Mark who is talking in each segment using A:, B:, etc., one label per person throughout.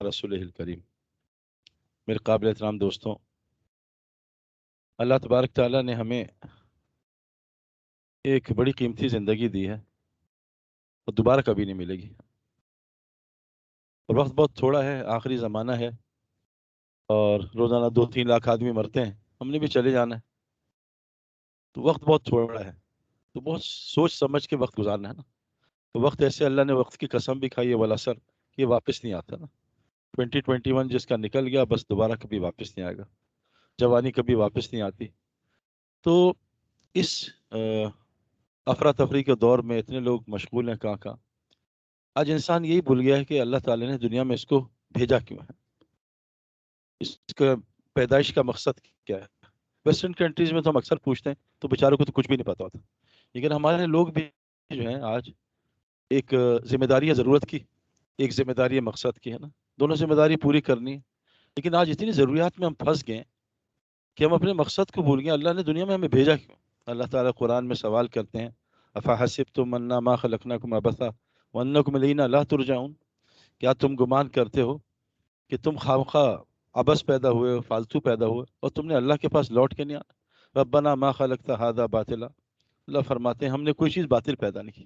A: رسول الکریم۔ میرے قابل احترام دوستوں، اللہ تبارک تعالیٰ نے ہمیں ایک بڑی قیمتی زندگی دی ہے اور دوبارہ کبھی نہیں ملے گی، اور وقت بہت تھوڑا ہے، آخری زمانہ ہے، اور روزانہ 2-3 لاکھ آدمی مرتے ہیں، ہم نے بھی چلے جانا ہے، تو وقت بہت تھوڑا ہے، تو بہت سوچ سمجھ کے وقت گزارنا ہے نا۔ تو وقت ایسے اللہ نے وقت کی قسم بھی کھائی ہے والعصر، یہ واپس نہیں آتا نا۔ 2021 جس کا نکل گیا بس دوبارہ کبھی واپس نہیں آئے گا، جوانی کبھی واپس نہیں آتی۔ تو اس افراتفری کے دور میں اتنے لوگ مشغول ہیں کہاں کہاں، آج انسان یہی بھول گیا ہے کہ اللہ تعالی نے دنیا میں اس کو بھیجا کیوں ہے، اس کا پیدائش کا مقصد کیا ہے۔ ویسٹرن کنٹریز میں تو ہم اکثر پوچھتے ہیں تو بیچاروں کو تو کچھ بھی نہیں پتا ہوتا، لیکن ہمارے لوگ بھی جو ہیں آج ایک ذمہ داری ہے ضرورت کی، ایک ذمہ داری ہے مقصد کی، ہے نا، دونوں ذمہ داری پوری کرنی ہے۔ لیکن آج اتنی ضروریات میں ہم پھنس گئے ہیں کہ ہم اپنے مقصد کو بھول گئے، اللہ نے دنیا میں ہمیں بھیجا کیوں۔ اللہ تعالیٰ قرآن میں سوال کرتے ہیں، افحسبتم انما خلقناکم عبثا وانکم الینا لا ترجعون، کیا تم گمان کرتے ہو کہ تم خواہ عبث پیدا ہوئے ہو، فالتو پیدا ہوئے، اور تم نے اللہ کے پاس لوٹ کے نہیں آنا۔ ربنا ما خلقت ھذا باطلا، اللہ فرماتے ہیں ہم نے کوئی چیز باطل پیدا نہیں کی۔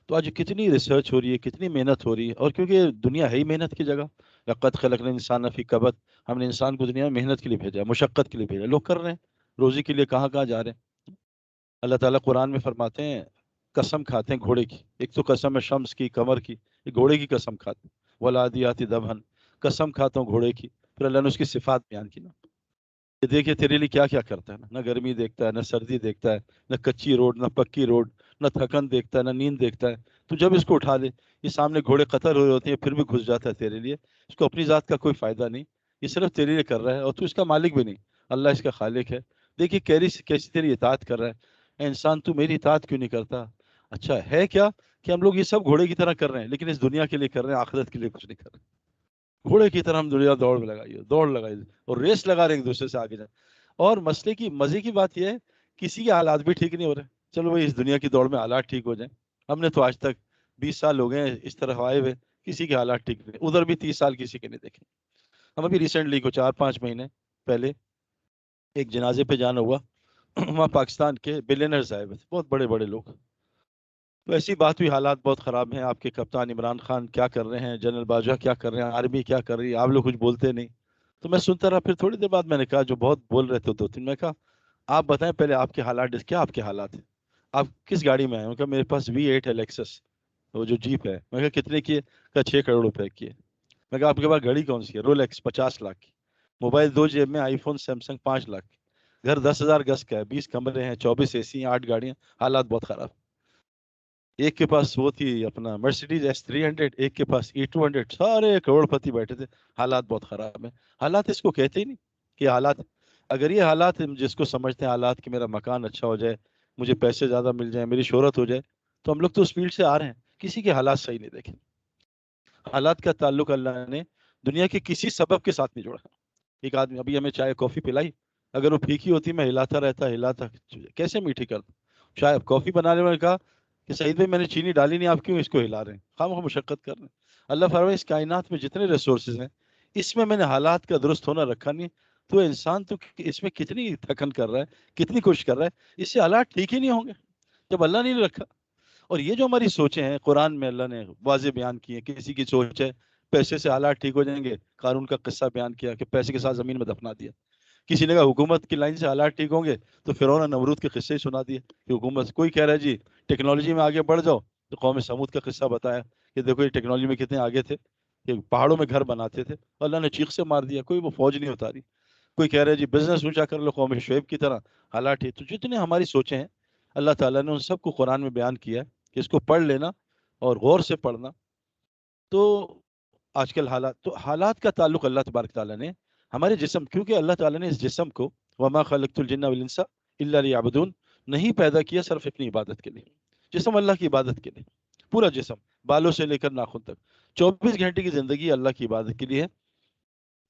A: تو آج کتنی ریسرچ ہو رہی ہے، کتنی محنت ہو رہی ہے، اور کیونکہ دنیا ہے ہی محنت کی جگہ، لقد خلقنا الانسان فی کبد، ہم نے انسان کو دنیا میں محنت کے لیے بھیجا، مشقت کے لیے بھیجا، لوگ کر رہے ہیں روزی کے لیے کہاں کہاں جا رہے ہیں۔ اللہ تعالیٰ قرآن میں فرماتے ہیں قسم کھاتے ہیں گھوڑے کی، ایک تو قسم ہے شمس کی، قمر کی، ایک گھوڑے کی قسم کھاتے ہیں، والعادیات ضبحا، قسم کھاتا ہوں گھوڑے کی، پھر اللہ نے اس کی صفات بیان کی نا، کہ دیکھیے تیرے لیے کیا کیا کرتا ہے نا، نہ گرمی دیکھتا ہے، نہ سردی دیکھتا ہے، نہ کچی روڈ، نہ پکی روڈ، نہ تھکن دیکھتا ہے، نہ نیند دیکھتا ہے۔ تو جب اس کو اٹھا دے، یہ سامنے گھوڑے قطر ہوئے ہوتے ہیں پھر بھی گھس جاتا ہے تیرے لیے، اس کو اپنی ذات کا کوئی فائدہ نہیں، یہ صرف تیرے لیے کر رہا ہے، اور تو اس کا مالک بھی نہیں، اللہ اس کا خالق ہے۔ دیکھیے کیسی تیری اطاعت کر رہا ہے، اے انسان تو میری اطاعت کیوں نہیں کرتا۔ اچھا ہے کیا کہ ہم لوگ یہ سب گھوڑے کی طرح کر رہے ہیں، لیکن اس دنیا کے لیے کر رہے ہیں، آخرت کے لیے کچھ نہیں کر رہے۔ گھوڑے کی طرح ہم دنیا دوڑ لگائیے اور ریس لگا رہے ہیں ایک دوسرے سے آگے جائیں، اور مسئلے کی مزے کی بات یہ ہے کسی کے حالات بھی ٹھیک نہیں ہو رہے۔ چلو بھائی اس دنیا کی دوڑ میں حالات ٹھیک ہو جائیں، ہم نے تو آج تک 20 سال ہو گئے ہیں اس طرف آئے ہوئے، کسی کے حالات ٹھیک نہیں، ادھر بھی 30 سال کسی کے نہیں دیکھے۔ ہم ابھی ریسنٹلی کو 4-5 مہینے پہلے ایک جنازے پہ جانا ہوا، وہاں پاکستان کے بلینئرز آئے ہوئے تھے، بہت بڑے بڑے لوگ۔ تو ایسی بات ہوئی، حالات بہت خراب ہیں، آپ کے کپتان عمران خان کیا کر رہے ہیں، جنرل باجوہ کیا کر رہے ہیں، آرمی کیا کر رہی ہے، آپ لوگ کچھ بولتے نہیں۔ تو میں سنتا رہا، پھر تھوڑی دیر بعد میں نے کہا جو بہت بول رہے تھے 2-3، میں کہا آپ بتائیں پہلے آپ کے حالات، کیا آپ کے حالات ہیں، آپ کس گاڑی میں آئے ہیں؟ میں کہا میرے پاس V8 ہے لیکسس، وہ جو جیپ ہے۔ میں کہا کتنے کی ہے؟ کہا 6 کروڑ روپے کی ہے۔ میں کہا آپ کے پاس گاڑی کون سی ہے؟ رولیکس 50 لاکھ کی، موبائل 2 جیب میں، آئی فون سیمسنگ 5 لاکھ کی، گھر 10,000 گز کا ہے، 20 کمرے ہیں، 24 AC ہیں، 8 گاڑیاں، حالات بہت خراب۔ ایک کے پاس وہ تھی اپنا مرسیڈیز S300، ایک کے پاس E200، سارے کروڑ پتی بیٹھے تھے، حالات بہت خراب ہیں۔ حالات اس کو کہتے ہی نہیں کہ حالات، اگر یہ حالات جس کو سمجھتے ہیں حالات کہ میرا مکان اچھا ہو جائے، مجھے پیسے زیادہ مل جائیں، میری شہرت ہو جائے، تو ہم لوگ تو اس فیلڈ سے آ رہے ہیں، کسی کے حالات صحیح نہیں دیکھیں۔ حالات کا تعلق اللہ نے دنیا کے کسی سبب کے ساتھ نہیں جوڑا۔ ایک آدمی ابھی ہمیں چائے کافی پلائی، اگر وہ پھیکی ہوتی میں ہلاتا کیسے میٹھی کرتا۔ شاید کافی بنانے میں کہا کہ سعید بھائی میں نے چینی ڈالی نہیں، آپ کیوں اس کو ہلا رہے ہیں، خواہ مشقت کر رہے ہیں۔ اللہ فرمائے اس کائنات میں جتنے ریسورسز ہیں، اس میں نے حالات کا درست ہونا رکھا نہیں، تو انسان تو اس میں کتنی تھکن کر رہا ہے، کتنی کوشش کر رہا ہے، اس سے حالات ٹھیک ہی نہیں ہوں گے جب اللہ نے نہیں رکھا۔ اور یہ جو ہماری سوچیں ہیں، قرآن میں اللہ نے واضح بیان کی ہے، کسی کی سوچ ہے پیسے سے حالات ٹھیک ہو جائیں گے، قارون کا قصہ بیان کیا کہ پیسے کے ساتھ زمین میں دفنا دیا۔ کسی نے کہا حکومت کی لائن سے حالات ٹھیک ہوں گے، تو فرعون اور نمرود کے قصے ہی سنا دیے کہ حکومت، کوئی کہہ رہا ہے جی ٹیکنالوجی میں آگے بڑھ جاؤ، تو قوم سمود کا قصہ بتایا کہ دیکھو یہ ٹیکنالوجی میں کتنے آگے تھے کہ پہاڑوں میں گھر بناتے تھے، اللہ نے چیخ سے مار دیا، کوئی وہ فوج نہیں اتاری۔ کوئی کہہ رہا ہے جی بزنس اونچا کر لو، قوم شعیب کی طرح، حالات ٹھیک۔ تو جتنے ہماری سوچیں ہیں اللہ تعالیٰ نے ان سب کو قرآن میں بیان کیا ہے کہ اس کو پڑھ لینا اور غور سے پڑھنا۔ تو آج کل حالات کا تعلق اللہ تبارک تعالیٰ نے ہمارے جسم، کیونکہ اللہ تعالیٰ نے اس جسم کو وما خلقت الجن والانس الا لیعبدون نہیں پیدا کیا صرف اپنی عبادت کے لیے، جسم اللہ کی عبادت کے لیے، پورا جسم بالوں سے لے کر ناخن تک 24 گھنٹے کی زندگی اللہ کی عبادت کے لیے ہے،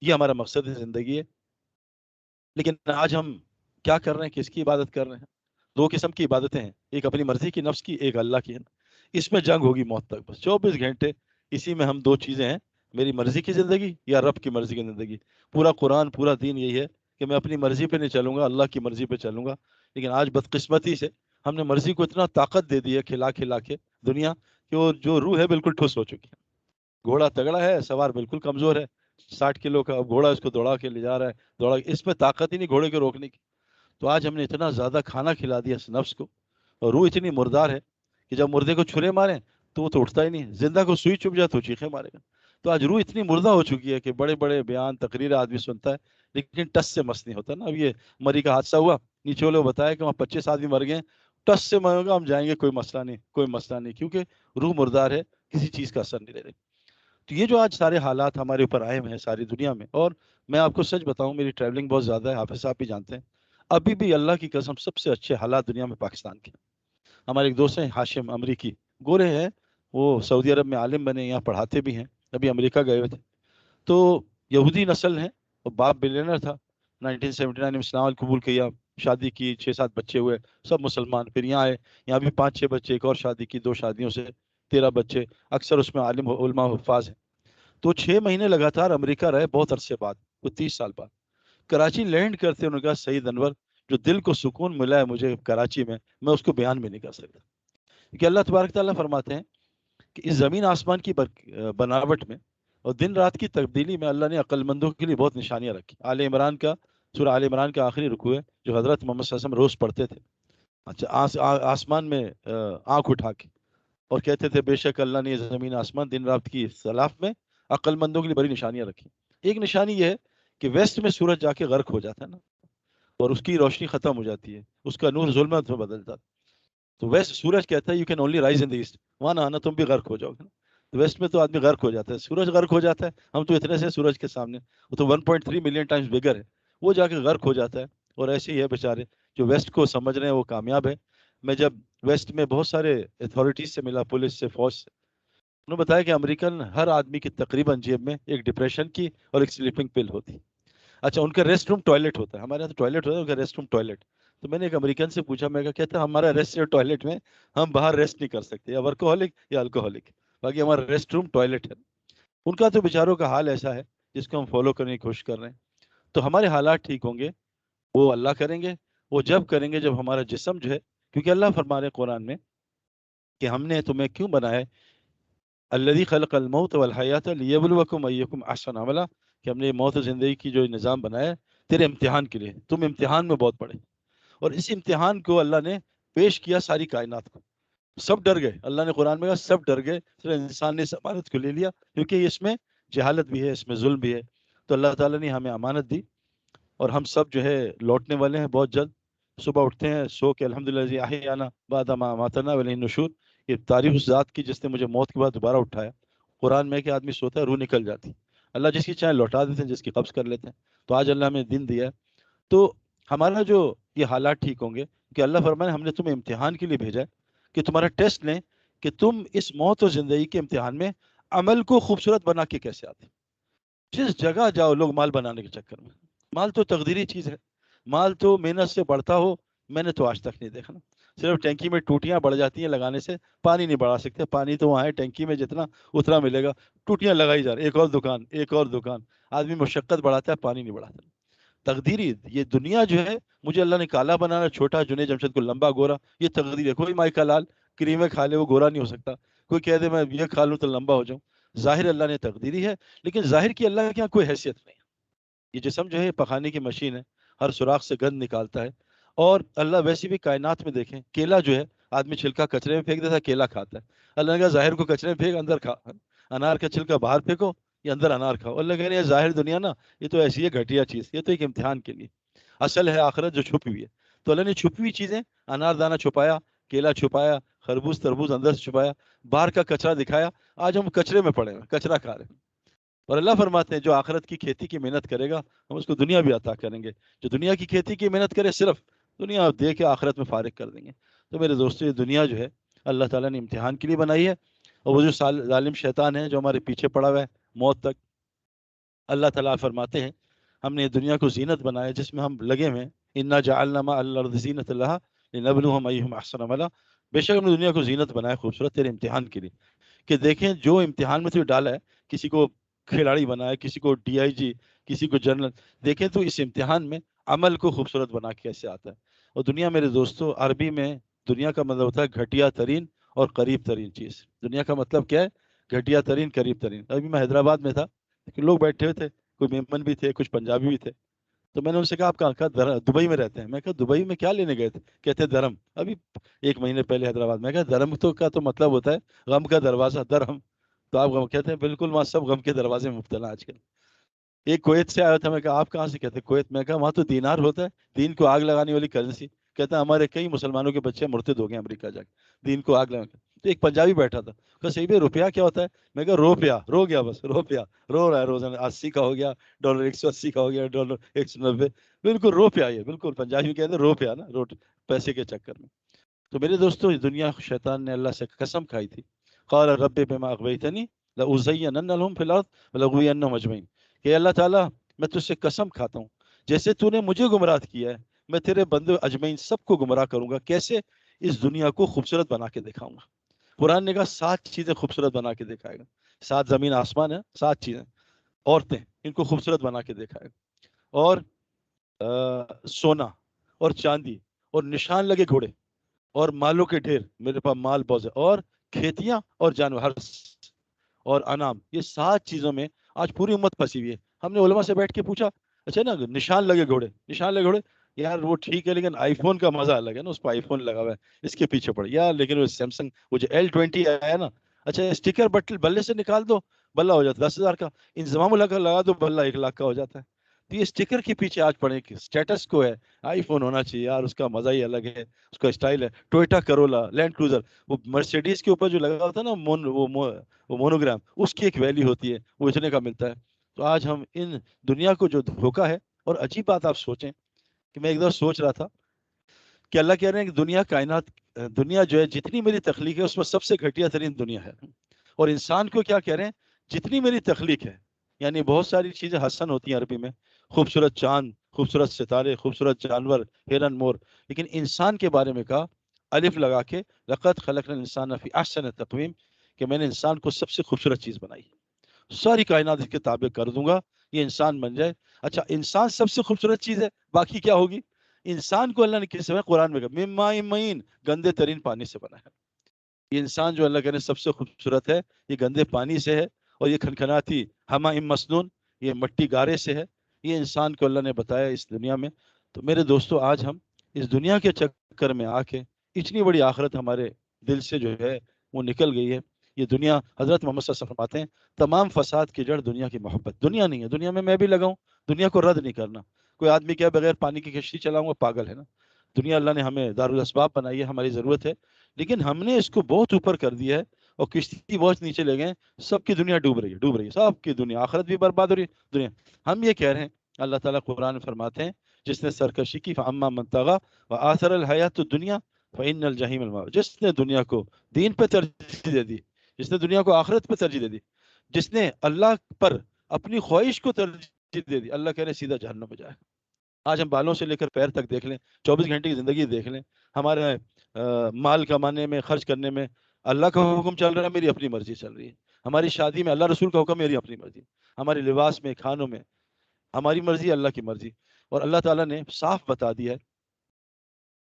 A: یہ ہمارا مقصد زندگی ہے۔ لیکن آج ہم کیا کر رہے ہیں، کس کی عبادت کر رہے ہیں؟ 2 قسم کی عبادتیں ہیں، ایک اپنی مرضی کی نفس کی، ایک اللہ کی ہے۔ اس میں جنگ ہوگی موت تک، بس 24 گھنٹے اسی میں ہم 2 چیزیں ہیں، میری مرضی کی زندگی یا رب کی مرضی کی زندگی؟ پورا قرآن پورا دین یہی ہے کہ میں اپنی مرضی پہ نہیں چلوں گا، اللہ کی مرضی پہ چلوں گا. لیکن آج بدقسمتی سے ہم نے مرضی کو اتنا طاقت دے دی ہے کھلا کھلا کے دنیا، کہ وہ جو روح ہے بالکل ٹھوس ہو چکی ہے. گھوڑا تگڑا ہے، سوار بالکل کمزور ہے، 60 کلو کا گھوڑا اس کو دوڑا کے لے جا رہا ہے، اس میں طاقت ہی نہیں گھوڑے کو روکنے کی. تو آج ہم نے اتنا زیادہ کھانا کھلا دیا اس نفس کو، اور روح اتنی مردار ہے کہ جب مردے کو چھرے ماریں تو وہ تو اٹھتا ہی نہیں، زندہ کو سوئی چپ جائے تو چیخے مارے گا. تو آج روح اتنی مردہ ہو چکی ہے کہ بڑے بڑے بیان تقریر آدمی سنتا ہے لیکن ٹس سے مس نہیں ہوتا نا. اب یہ مری کا حادثہ ہوا، نیچے والے بتایا کہ وہاں 25 آدمی مر گئے، ٹس سے مرے گا ہم جائیں گے، کوئی مسئلہ نہیں، کوئی مسئلہ نہیں، کیونکہ روح مردار ہے، کسی چیز کا اثر نہیں لے رہی. تو یہ جو آج سارے حالات ہمارے اوپر آئے ہوئے ہیں ساری دنیا میں، اور میں آپ کو سچ بتاؤں میری ٹریولنگ بہت زیادہ ہے، حافظ صاحب بھی جانتے ہیں، ابھی بھی اللہ کی قسم سب سے اچھے حالات دنیا میں پاکستان کے. ہمارے ایک دوست ہیں ہاشم امریکی، گورے ہیں، وہ سعودی عرب میں عالم بنے، یہاں پڑھاتے بھی ہیں، ابھی امریکہ گئے ہوئے تھے. تو یہودی نسل ہیں، اور باپ بلینر تھا، 1979 میں اسلام قبول کیا، شادی کی، 6-7 بچے ہوئے، سب مسلمان. پھر یہاں آئے، یہاں بھی 5-6 بچے، ایک اور شادی کی، 2 شادیوں سے 13 بچے، اکثر اس میں عالم علماء حفاظ ہیں. تو 6 مہینے لگاتار امریکہ رہے، بہت عرصے بعد، وہ 30 سال بعد کراچی لینڈ کرتے انہوں نے کہا سعید انور، جو دل کو سکون ملا ہے مجھے کراچی میں اس کو بیان بھی نہیں کر سکتا. کہ اللہ تبارک تعالیٰ فرماتے ہیں کہ اس زمین آسمان کی بناوٹ میں اور دن رات کی تبدیلی میں اللہ نے عقل مندوں کے لیے بہت نشانیاں رکھی. سورہ آل عمران کا آخری رکوع ہے جو حضرت محمد صلی اللہ علیہ وسلم روز پڑھتے تھے. اچھا، آسمان میں آنکھ اٹھا کے، اور کہتے تھے بے شک اللہ نے یہ زمین آسمان دن رات کی اختلاف میں عقل مندوں کے لیے بڑی نشانیاں رکھی. ایک نشانی یہ ہے کہ ویسٹ میں سورج جا کے غرق ہو جاتا ہے نا، اور اس کی روشنی ختم ہو جاتی ہے، اس کا نور ظلمت میں بدل جاتا ہے. تو ویسٹ سورج کہتا ہے you can only rise in the east, وہاں نہ آنا تم بھی غرق ہو جاؤ گے نا. تو ویسٹ میں تو آدمی غرق ہو جاتا ہے، سورج غرق ہو جاتا ہے، ہم تو اتنے سے سورج کے سامنے، وہ تو 1.3 ملین ٹائمز بگر ہے، وہ جا کے غرق ہو جاتا ہے. اور ایسے ہی ہے بیچارے جو ویسٹ کو سمجھ رہے ہیں وہ کامیاب ہے. میں جب ویسٹ میں بہت سارے اتھارٹیز سے ملا، پولیس سے، فوج سے، انہوں نے بتایا کہ امریکن ہر آدمی کی تقریباً جیب میں ایک ڈپریشن کی اور ایک سلیپنگ پل ہوتی. اچھا، ان کا ریسٹ روم ٹوائلٹ ہوتا ہے، ہمارے یہاں تو ٹوائلٹ ہوتا ہے، ان کا ریسٹ روم ٹوائلٹ. تو میں نے ایک امریکن سے پوچھا، میں کہتا ہمارا ریسٹ ٹوائلٹ میں، ہم باہر ریسٹ نہیں کر سکتے، یا ورکوہولک یا الکوہولک، باقی ہمارا ریسٹ روم ٹوائلٹ ہے. ان کا تو بیچاروں کا حال ایسا ہے جس کو ہم فالو کرنے کی کوشش کر رہے ہیں. تو ہمارے حالات ٹھیک ہوں گے، وہ اللہ کریں گے، وہ جب کریں گے جب ہمارا جسم جو ہے، کیونکہ اللہ فرما رہے قرآن میں کہ ہم نے تمہیں کیوں بنایا ہے، الذی خلق الموت والحیات لیبلوکم ایکم احسن عملا، کہ ہم نے موت و زندگی کی جو نظام بنایا ہے تیرے امتحان کے لیے، تم امتحان میں بہت پڑے. اور اس امتحان کو اللہ نے پیش کیا ساری کائنات کو. سب ڈر گئے، اللہ نے قرآن میں کہا سب ڈر گئے، صرف انسان نے اس امانت کو لے لیا، کیونکہ اس میں جہالت بھی ہے، اس میں ظلم بھی ہے. تو اللہ تعالیٰ نے ہمیں امانت دی، اور ہم سب جو ہے لوٹنے والے ہیں بہت جلد. صبح اٹھتے ہیں سو کے الحمدللہ احیانا بعد ما اماتنا والیہ النشور، یہ تعریف اس ذات کی جس نے مجھے موت کے بعد دوبارہ اٹھایا. قرآن میں کہ آدمی سوتا ہے روح نکل جاتی، اللہ جس کی چاہے لوٹا دیتے ہیں، جس کی قبض کر لیتے ہیں. تو آج اللہ ہمیں دن دیا ہے، تو ہمارا جو یہ حالات ٹھیک ہوں گے کہ اللہ فرمائے ہم نے تمہیں امتحان کے لیے بھیجا ہے کہ تمہارا ٹیسٹ لیں کہ تم اس موت و زندگی کے امتحان میں عمل کو خوبصورت بنا کے کیسے آتے. جس جگہ جاؤ لوگ مال بنانے کے چکر میں، مال تو تقدیری چیز ہے، مال تو محنت سے بڑھتا ہو، میں نے تو آج تک نہیں دیکھا نا. صرف ٹینکی میں ٹوٹیاں بڑھ جاتی ہیں لگانے سے، پانی نہیں بڑھا سکتے. پانی تو وہاں ہے ٹینکی میں جتنا اتنا ملے گا، ٹوٹیاں لگائی جا رہی، ایک اور دکان، ایک اور دکان. آدمی مشقت بڑھاتا ہے، پانی نہیں بڑھاتا. تقدیری یہ دنیا جو ہے، مجھے اللہ نے کالا بنانا، چھوٹا جنید جمشید کو لمبا گورا، یہ تقدیر ہے. کوئی مائکا لال کریمیں کھا لے وہ گورا نہیں ہو سکتا، کوئی کہہ دے میں یہ کھا لوں تو لمبا ہو جاؤں. ظاہر اللہ نے تقدیری ہے، لیکن ظاہر کی اللہ کے یہاں کوئی حیثیت نہیں. یہ جسم جو ہے پخانے کی مشین ہے، ہر سوراخ سے گند نکالتا ہے. اور اللہ ویسے بھی کائنات میں دیکھیں، کیلا جو ہے آدمی چھلکا کچرے میں پھینک دیتا ہے، کیلا کھاتا ہے. اللہ نے کہا ظاہر کو کچرے میں پھینک، اندر کھا. انار کا چھلکا باہر پھینکو یا اندر انار کھاؤ. اللہ کہہ رہے ہیں ظاہر دنیا نا یہ تو ایسی ہے گھٹیا چیز، یہ تو ایک امتحان کے لیے. اصل ہے آخرت جو چھپی ہوئی ہے. تو اللہ نے چھپی ہوئی چیزیں، انار دانہ چھپایا، کیلا چھپایا، خربوز تربوز اندر سے چھپایا، باہر کا کچرا دکھایا. آج ہم کچرے میں پڑے ہیں، کچرا کھا رہے ہیں. اور اللہ فرماتے ہیں جو آخرت کی کھیتی کی محنت کرے گا ہم اس کو دنیا بھی عطا کریں گے، جو دنیا کی کھیتی کی محنت کرے صرف دنیا دے کے آخرت میں فارغ کر دیں گے. تو میرے دوستو یہ دنیا جو ہے اللہ تعالیٰ نے امتحان کے لیے بنائی ہے. اور وہ جو ظالم شیطان ہے جو ہمارے پیچھے پڑا ہوا ہے موت تک، اللہ تعالیٰ فرماتے ہیں ہم نے دنیا کو زینت بنایا جس میں ہم لگے ہوئے ہیں. انا جعلنا ما الارض زینت لها لنبلوهم ایہم احسن عملا. بے شک ہم نے دنیا کو زینت بنایا خوبصورت تیرے امتحان کے لیے، کہ دیکھیں جو امتحان میں تو ڈالا ہے. کسی کو کھلاڑی بنایا، کسی کو ڈی آئی جی، کسی کو جنرل. دیکھیں تو اس امتحان میں عمل کو خوبصورت بنا کے کیسے آتا ہے. اور دنیا میرے دوستوں، عربی میں دنیا کا مطلب ہوتا ہے گھٹیا ترین اور قریب ترین چیز. دنیا کا مطلب کیا ہے؟ گھٹیا ترین، قریب ترین. ابھی میں حیدرآباد میں تھا، لوگ بیٹھے ہوئے تھے، کوئی میمن بھی تھے، کچھ پنجابی بھی تھے. تو میں نے ان سے کہا آپ کہاں؟ کہا دبئی میں رہتے ہیں. میں کہا دبئی میں کیا لینے گئے تھے؟ کہتے دھرم. ابھی 1 مہینے پہلے حیدرآباد. میں کہا دھرم تو کا تو مطلب ہوتا ہے غم کا دروازہ، درہم. تو آپ غم کہتے ہیں بالکل، وہاں سب غم کے دروازے میں مبتلا آج کل. ایک کویت سے آیا تھا، میں کہا آپ کہاں سے؟ کہتے کویت. میں کہا وہاں تو دینار ہوتا ہے، دین کو آگ لگانے والی کرنسی. کہتا ہے ہمارے کئی مسلمانوں کے بچے مرتد ہو گئے امریکہ جا کے دین کو آگ لگا کے. تو ایک پنجابی بیٹھا تھا، کہا صحیح بھائی روپیہ کیا ہوتا ہے؟ میں کہا روپیہ، رو گیا بس، روپیہ رو رہا ہے روزانہ. 80 کا ہو گیا ڈالر، 180 کا ہو گیا ڈالر، 190. بالکل روپیہ. یہ بالکل پنجابی کہتے ہیں روپیہ نا، پیسے کے چکر میں. تو میرے دوستو، دنیا شیطان نے اللہ سے قسم کھائی تھی، قال رب بما اغویتنی لأزینن لهم فی الارض ولأغوینہم اجمعین، کہ اللہ تعالیٰ میں تجھ سے قسم کھاتا ہوں جیسے تو نے مجھے گمراہ کیا ہے، میں تیرے بندے اجمعین سب کو گمراہ کروں گا. کیسے؟ اس دنیا کو خوبصورت بنا کے دکھاؤں گا. قرآن نے کہا 7 چیزیں خوبصورت بنا کے دکھائے گا. 7 زمین آسمان ہے، 7 چیزیں. عورتیں، ان کو خوبصورت بنا کے دکھائے گا. اور سونا اور چاندی اور نشان لگے گھوڑے اور مالوں کے ڈھیر، میرے پاس مال بہت ہے، اور کھیتیاں اور جانور اور انعام. یہ 7 چیزوں میں آج پوری امت پھنسی ہوئی ہے. ہم نے علماء سے بیٹھ کے پوچھا اچھا نا نشان لگے گھوڑے، نشان لگے گھوڑے یار وہ ٹھیک ہے، لیکن آئی فون کا مزہ الگ ہے نا، اس پہ آئی فون لگا ہوا ہے، اس کے پیچھے پڑ یار. لیکن وہ سیمسنگ وہ جو L20 آیا نا، اچھا اسٹیکر بلے سے نکال دو، بلہ ہو جاتا ہے 10,000 کا. انضمام الحق کا لگا دو، بلہ 1 لاکھ کا ہو جاتا ہے. تو یہ اسٹیکر کے پیچھے آج پڑے کہ اسٹیٹس کو ہے، آئی فون ہونا چاہیے یار، اس کا مزہ ہی الگ ہے، اس کا اسٹائل ہے. ٹوئٹا کرولا، لینڈ کروزر، وہ مرسیڈیز کے اوپر جو لگا ہوتا ہے نا وہ مونوگرام، اس کی ایک ویلیو ہوتی ہے، وہ اتنے کا ملتا ہے. تو آج ہم ان دنیا کو جو دھوکا ہے. اور عجیب بات آپ سوچیں کہ میں ایک دفعہ سوچ رہا تھا کہ اللہ کہہ رہے ہیں کہ دنیا کائنات، دنیا جو ہے جتنی میری تخلیق ہے اس میں سب سے گھٹیا ترین دنیا ہے. اور انسان کو کیا کہہ رہے ہیں؟ جتنی میری تخلیق ہے، یعنی بہت ساری چیزیں حسن ہوتی ہیں عربی میں، خوبصورت چاند، خوبصورت ستارے، خوبصورت جانور، ہرن، مور. لیکن انسان کے بارے میں کہا الف لگا کے لقد خلقنا الانسان فی احسن تقویم، کہ میں نے انسان کو سب سے خوبصورت چیز بنائی، ساری کائنات اس کے تابع کر دوں گا، یہ انسان بن جائے. اچھا انسان سب سے خوبصورت چیز ہے، باقی کیا ہوگی؟ انسان کو اللہ نے کس میں قرآن میں کہا مِن ماء مہین، گندے ترین پانی سے بنا ہے. یہ انسان جو اللہ کہنے سب سے خوبصورت ہے، یہ گندے پانی سے ہے، اور یہ کھنکھناتی حماء مسنون، یہ مٹی گارے سے ہے. یہ انسان کو اللہ نے بتایا اس دنیا میں. تو میرے دوستو، آج ہم اس دنیا کے چکر میں آ کے اتنی بڑی آخرت ہمارے دل سے جو ہے وہ نکل گئی ہے. یہ دنیا، حضرت محمد صلی اللہ علیہ وسلم فرماتے ہیں تمام فساد کی جڑ دنیا کی محبت. دنیا نہیں ہے، دنیا میں بھی لگاؤں، دنیا کو رد نہیں کرنا. کوئی آدمی کیا بغیر پانی کی کشتی چلاؤں گا، پاگل ہے نا. دنیا اللہ نے ہمیں دارالاسباب بنائی ہے، ہماری ضرورت ہے، لیکن ہم نے اس کو بہت اوپر کر دیا ہے اور کشتی بہت نیچے لے گئے. سب کی دنیا ڈوب رہی ہے، ڈوب رہی ہے، سب کی دنیا، آخرت بھی برباد ہو رہی ہے دنیا. ہم یہ کہہ رہے ہیں، اللہ تعالیٰ قرآن میں فرماتے ہیں جس نے سرکشی کی فَأَمَّا مَن طَغَىٰ وَآثَرَ الْحَيَاةَ الدُّنْيَا فَإِنَّ الْجَحِيمَ الْمَأْوَىٰ. جس نے دنیا کو دین پہ ترجیح دے دی، جس نے دنیا کو آخرت پہ ترجیح دے دی، جس نے اللہ پر اپنی خواہش کو ترجیح دے دی، اللہ کہہ رہے سیدھا جہنم میں جائے. آج ہم بالوں سے لے کر پیر تک دیکھ لیں، 24 گھنٹے کی زندگی دیکھ لیں، ہمارے مال کمانے میں، خرچ کرنے میں اللہ کا حکم چل رہا ہے، میری اپنی مرضی چل رہی ہے. ہماری شادی میں اللہ رسول کا حکم، میری اپنی مرضی. ہمارے لباس میں، کھانوں میں ہماری مرضی، اللہ کی مرضی. اور اللہ تعالیٰ نے صاف بتا دیا ہے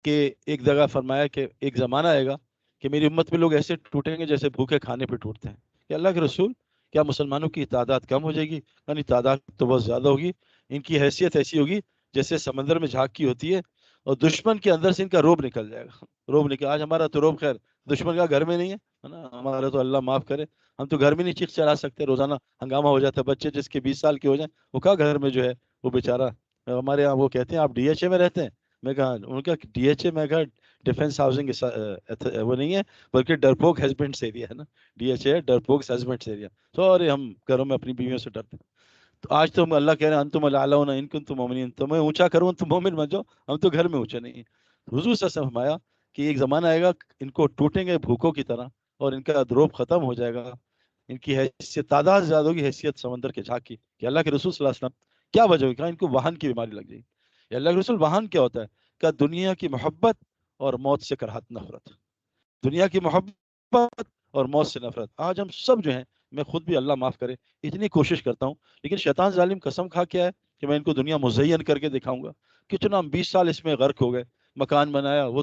A: کہ ایک جگہ فرمایا کہ ایک زمانہ آئے گا کہ میری امت میں لوگ ایسے ٹوٹیں گے جیسے بھوکے کھانے پہ ٹوٹتے ہیں. کہ اللہ کے رسول، کیا مسلمانوں کی تعداد کم ہو جائے گی؟ یعنی تعداد تو بہت زیادہ ہوگی. ان کی حیثیت ایسی ہوگی جیسے سمندر میں جھاگ کی ہوتی ہے، اور دشمن کے اندر سے ان کا روب نکل جائے گا. روب نکل، آج ہمارا تو روب خیر دشمن کا گھر میں نہیں ہے نا، ہمارا تو اللہ معاف کرے، ہم تو گھر میں نہیں چیخ چلا سکتے، روزانہ ہنگامہ ہو جاتا ہے. بچے جس کے 20 سال کے ہو جائیں وہ کہا گھر میں جو ہے وہ بیچارہ. ہمارے یہاں وہ کہتے ہیں آپ ڈی ایچ اے میں رہتے ہیں. میں کہا ان کا ڈی ایچ اے، میں کہا ڈیفینس ہاؤسنگ وہ نہیں ہے بلکہ ڈرپوک ہسبینڈس ایریا ہے نا. ڈی ایچ اے ڈرپوک ہسبینڈس ایریا. سوری ہم گھروں میں اپنی بیویوں سے ڈرتے ہیں. تو آج تو اللہ کہہ رہے ہیں انتم الاعلون ان کنتم مؤمنین، تو میں اونچا کروں تم مومن بن جاؤ، ہم تو گھر میں اونچے نہیں ہیں. حضور صلی اللہ علیہ وسلم فرمایا کہ ایک زمانہ آئے گا ان کو ٹوٹیں گے بھوکوں کی طرح، اور ان کا دروب ختم ہو جائے گا. ان کی حیثیت تعداد زیادہ ہوگی، حیثیت سمندر کے جھاگ کی. کہ اللہ کے رسول صلی اللہ علیہ وسلم کیا وجہ ہوگی؟ کہا ان کو واہن کی بیماری لگ جائے گی. یا اللہ کے رسول واہن کیا ہوتا ہے؟ کہ دنیا کی محبت اور موت سے کراہت، نفرت. دنیا کی محبت اور موت سے نفرت. آج ہم سب جو ہیں میں خود بھی اللہ معاف کرے اتنی کوشش کرتا ہوں، لیکن شیطان ظالم قسم کھا کے ہے کہ میں ان کو دنیا مزین کر کے دکھاؤں گا. کتنا ہم 20 سال اس میں غرق ہو گئے، مکان بنایا، وہ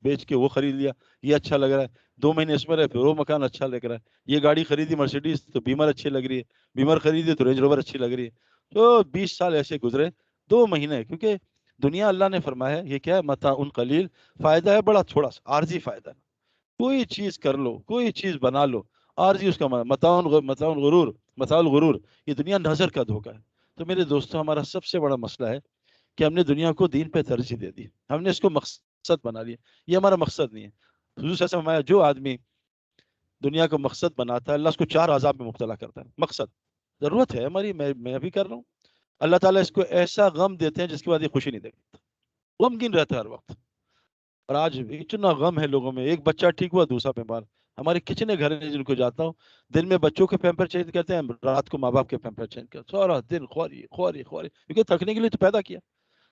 A: بیچ کے وہ خرید لیا، یہ اچھا لگ رہا ہے، 2 مہینے اس میں رہے، پھر وہ مکان اچھا لگ رہا ہے، یہ گاڑی خریدی مرسیڈیز تو بیمر اچھی لگ رہی ہے، بیمر خریدی تو رینج روور اچھی لگ رہی ہے. تو 20 سال ایسے گزرے. 2 مہینے، کیونکہ دنیا اللہ نے فرمایا ہے یہ کیا ہے، متاع قلیل، فائدہ ہے بڑا تھوڑا سا، عارضی فائدہ ہے. کوئی چیز کر لو، کوئی چیز بنا لو، عارضی اس کا متاع الغرور، یہ دنیا نظر کا دھوکہ ہے. تو میرے دوستو، ہمارا سب سے بڑا مسئلہ ہے کہ ہم نے دنیا کو دین پہ ترجیح دے دی، ہم نے اس کو مقصد بنا لیا. یہ ہمارا مقصد نہیں ہے. حضور صلی اللہ علیہ وسلم فرمایا جو آدمی دنیا کو مقصد بناتا ہے اللہ اس کو 4 عذاب میں مبتلا کرتا ہے. مقصد ضرورت ہے ہماری، میں بھی کر رہا ہوں. اللہ تعالیٰ اس کو ایسا غم دیتے ہیں جس کے بعد یہ خوشی نہیں دیتا، غمگین رہتا ہے ہر وقت. اور آج اتنا غم ہے لوگوں میں، ایک بچہ ٹھیک ہوا دوسرا بیمار. ہمارے کتنے گھر ہیں جن کو جاتا ہوں، دن میں بچوں کے پیمپر چینج کرتے ہیں، رات کو ماں باپ کے پیمپر چینج کرتے ہیں، سارا دن خواری خواری خواری، کیونکہ تھکنے کے لیے تو پیدا کیا.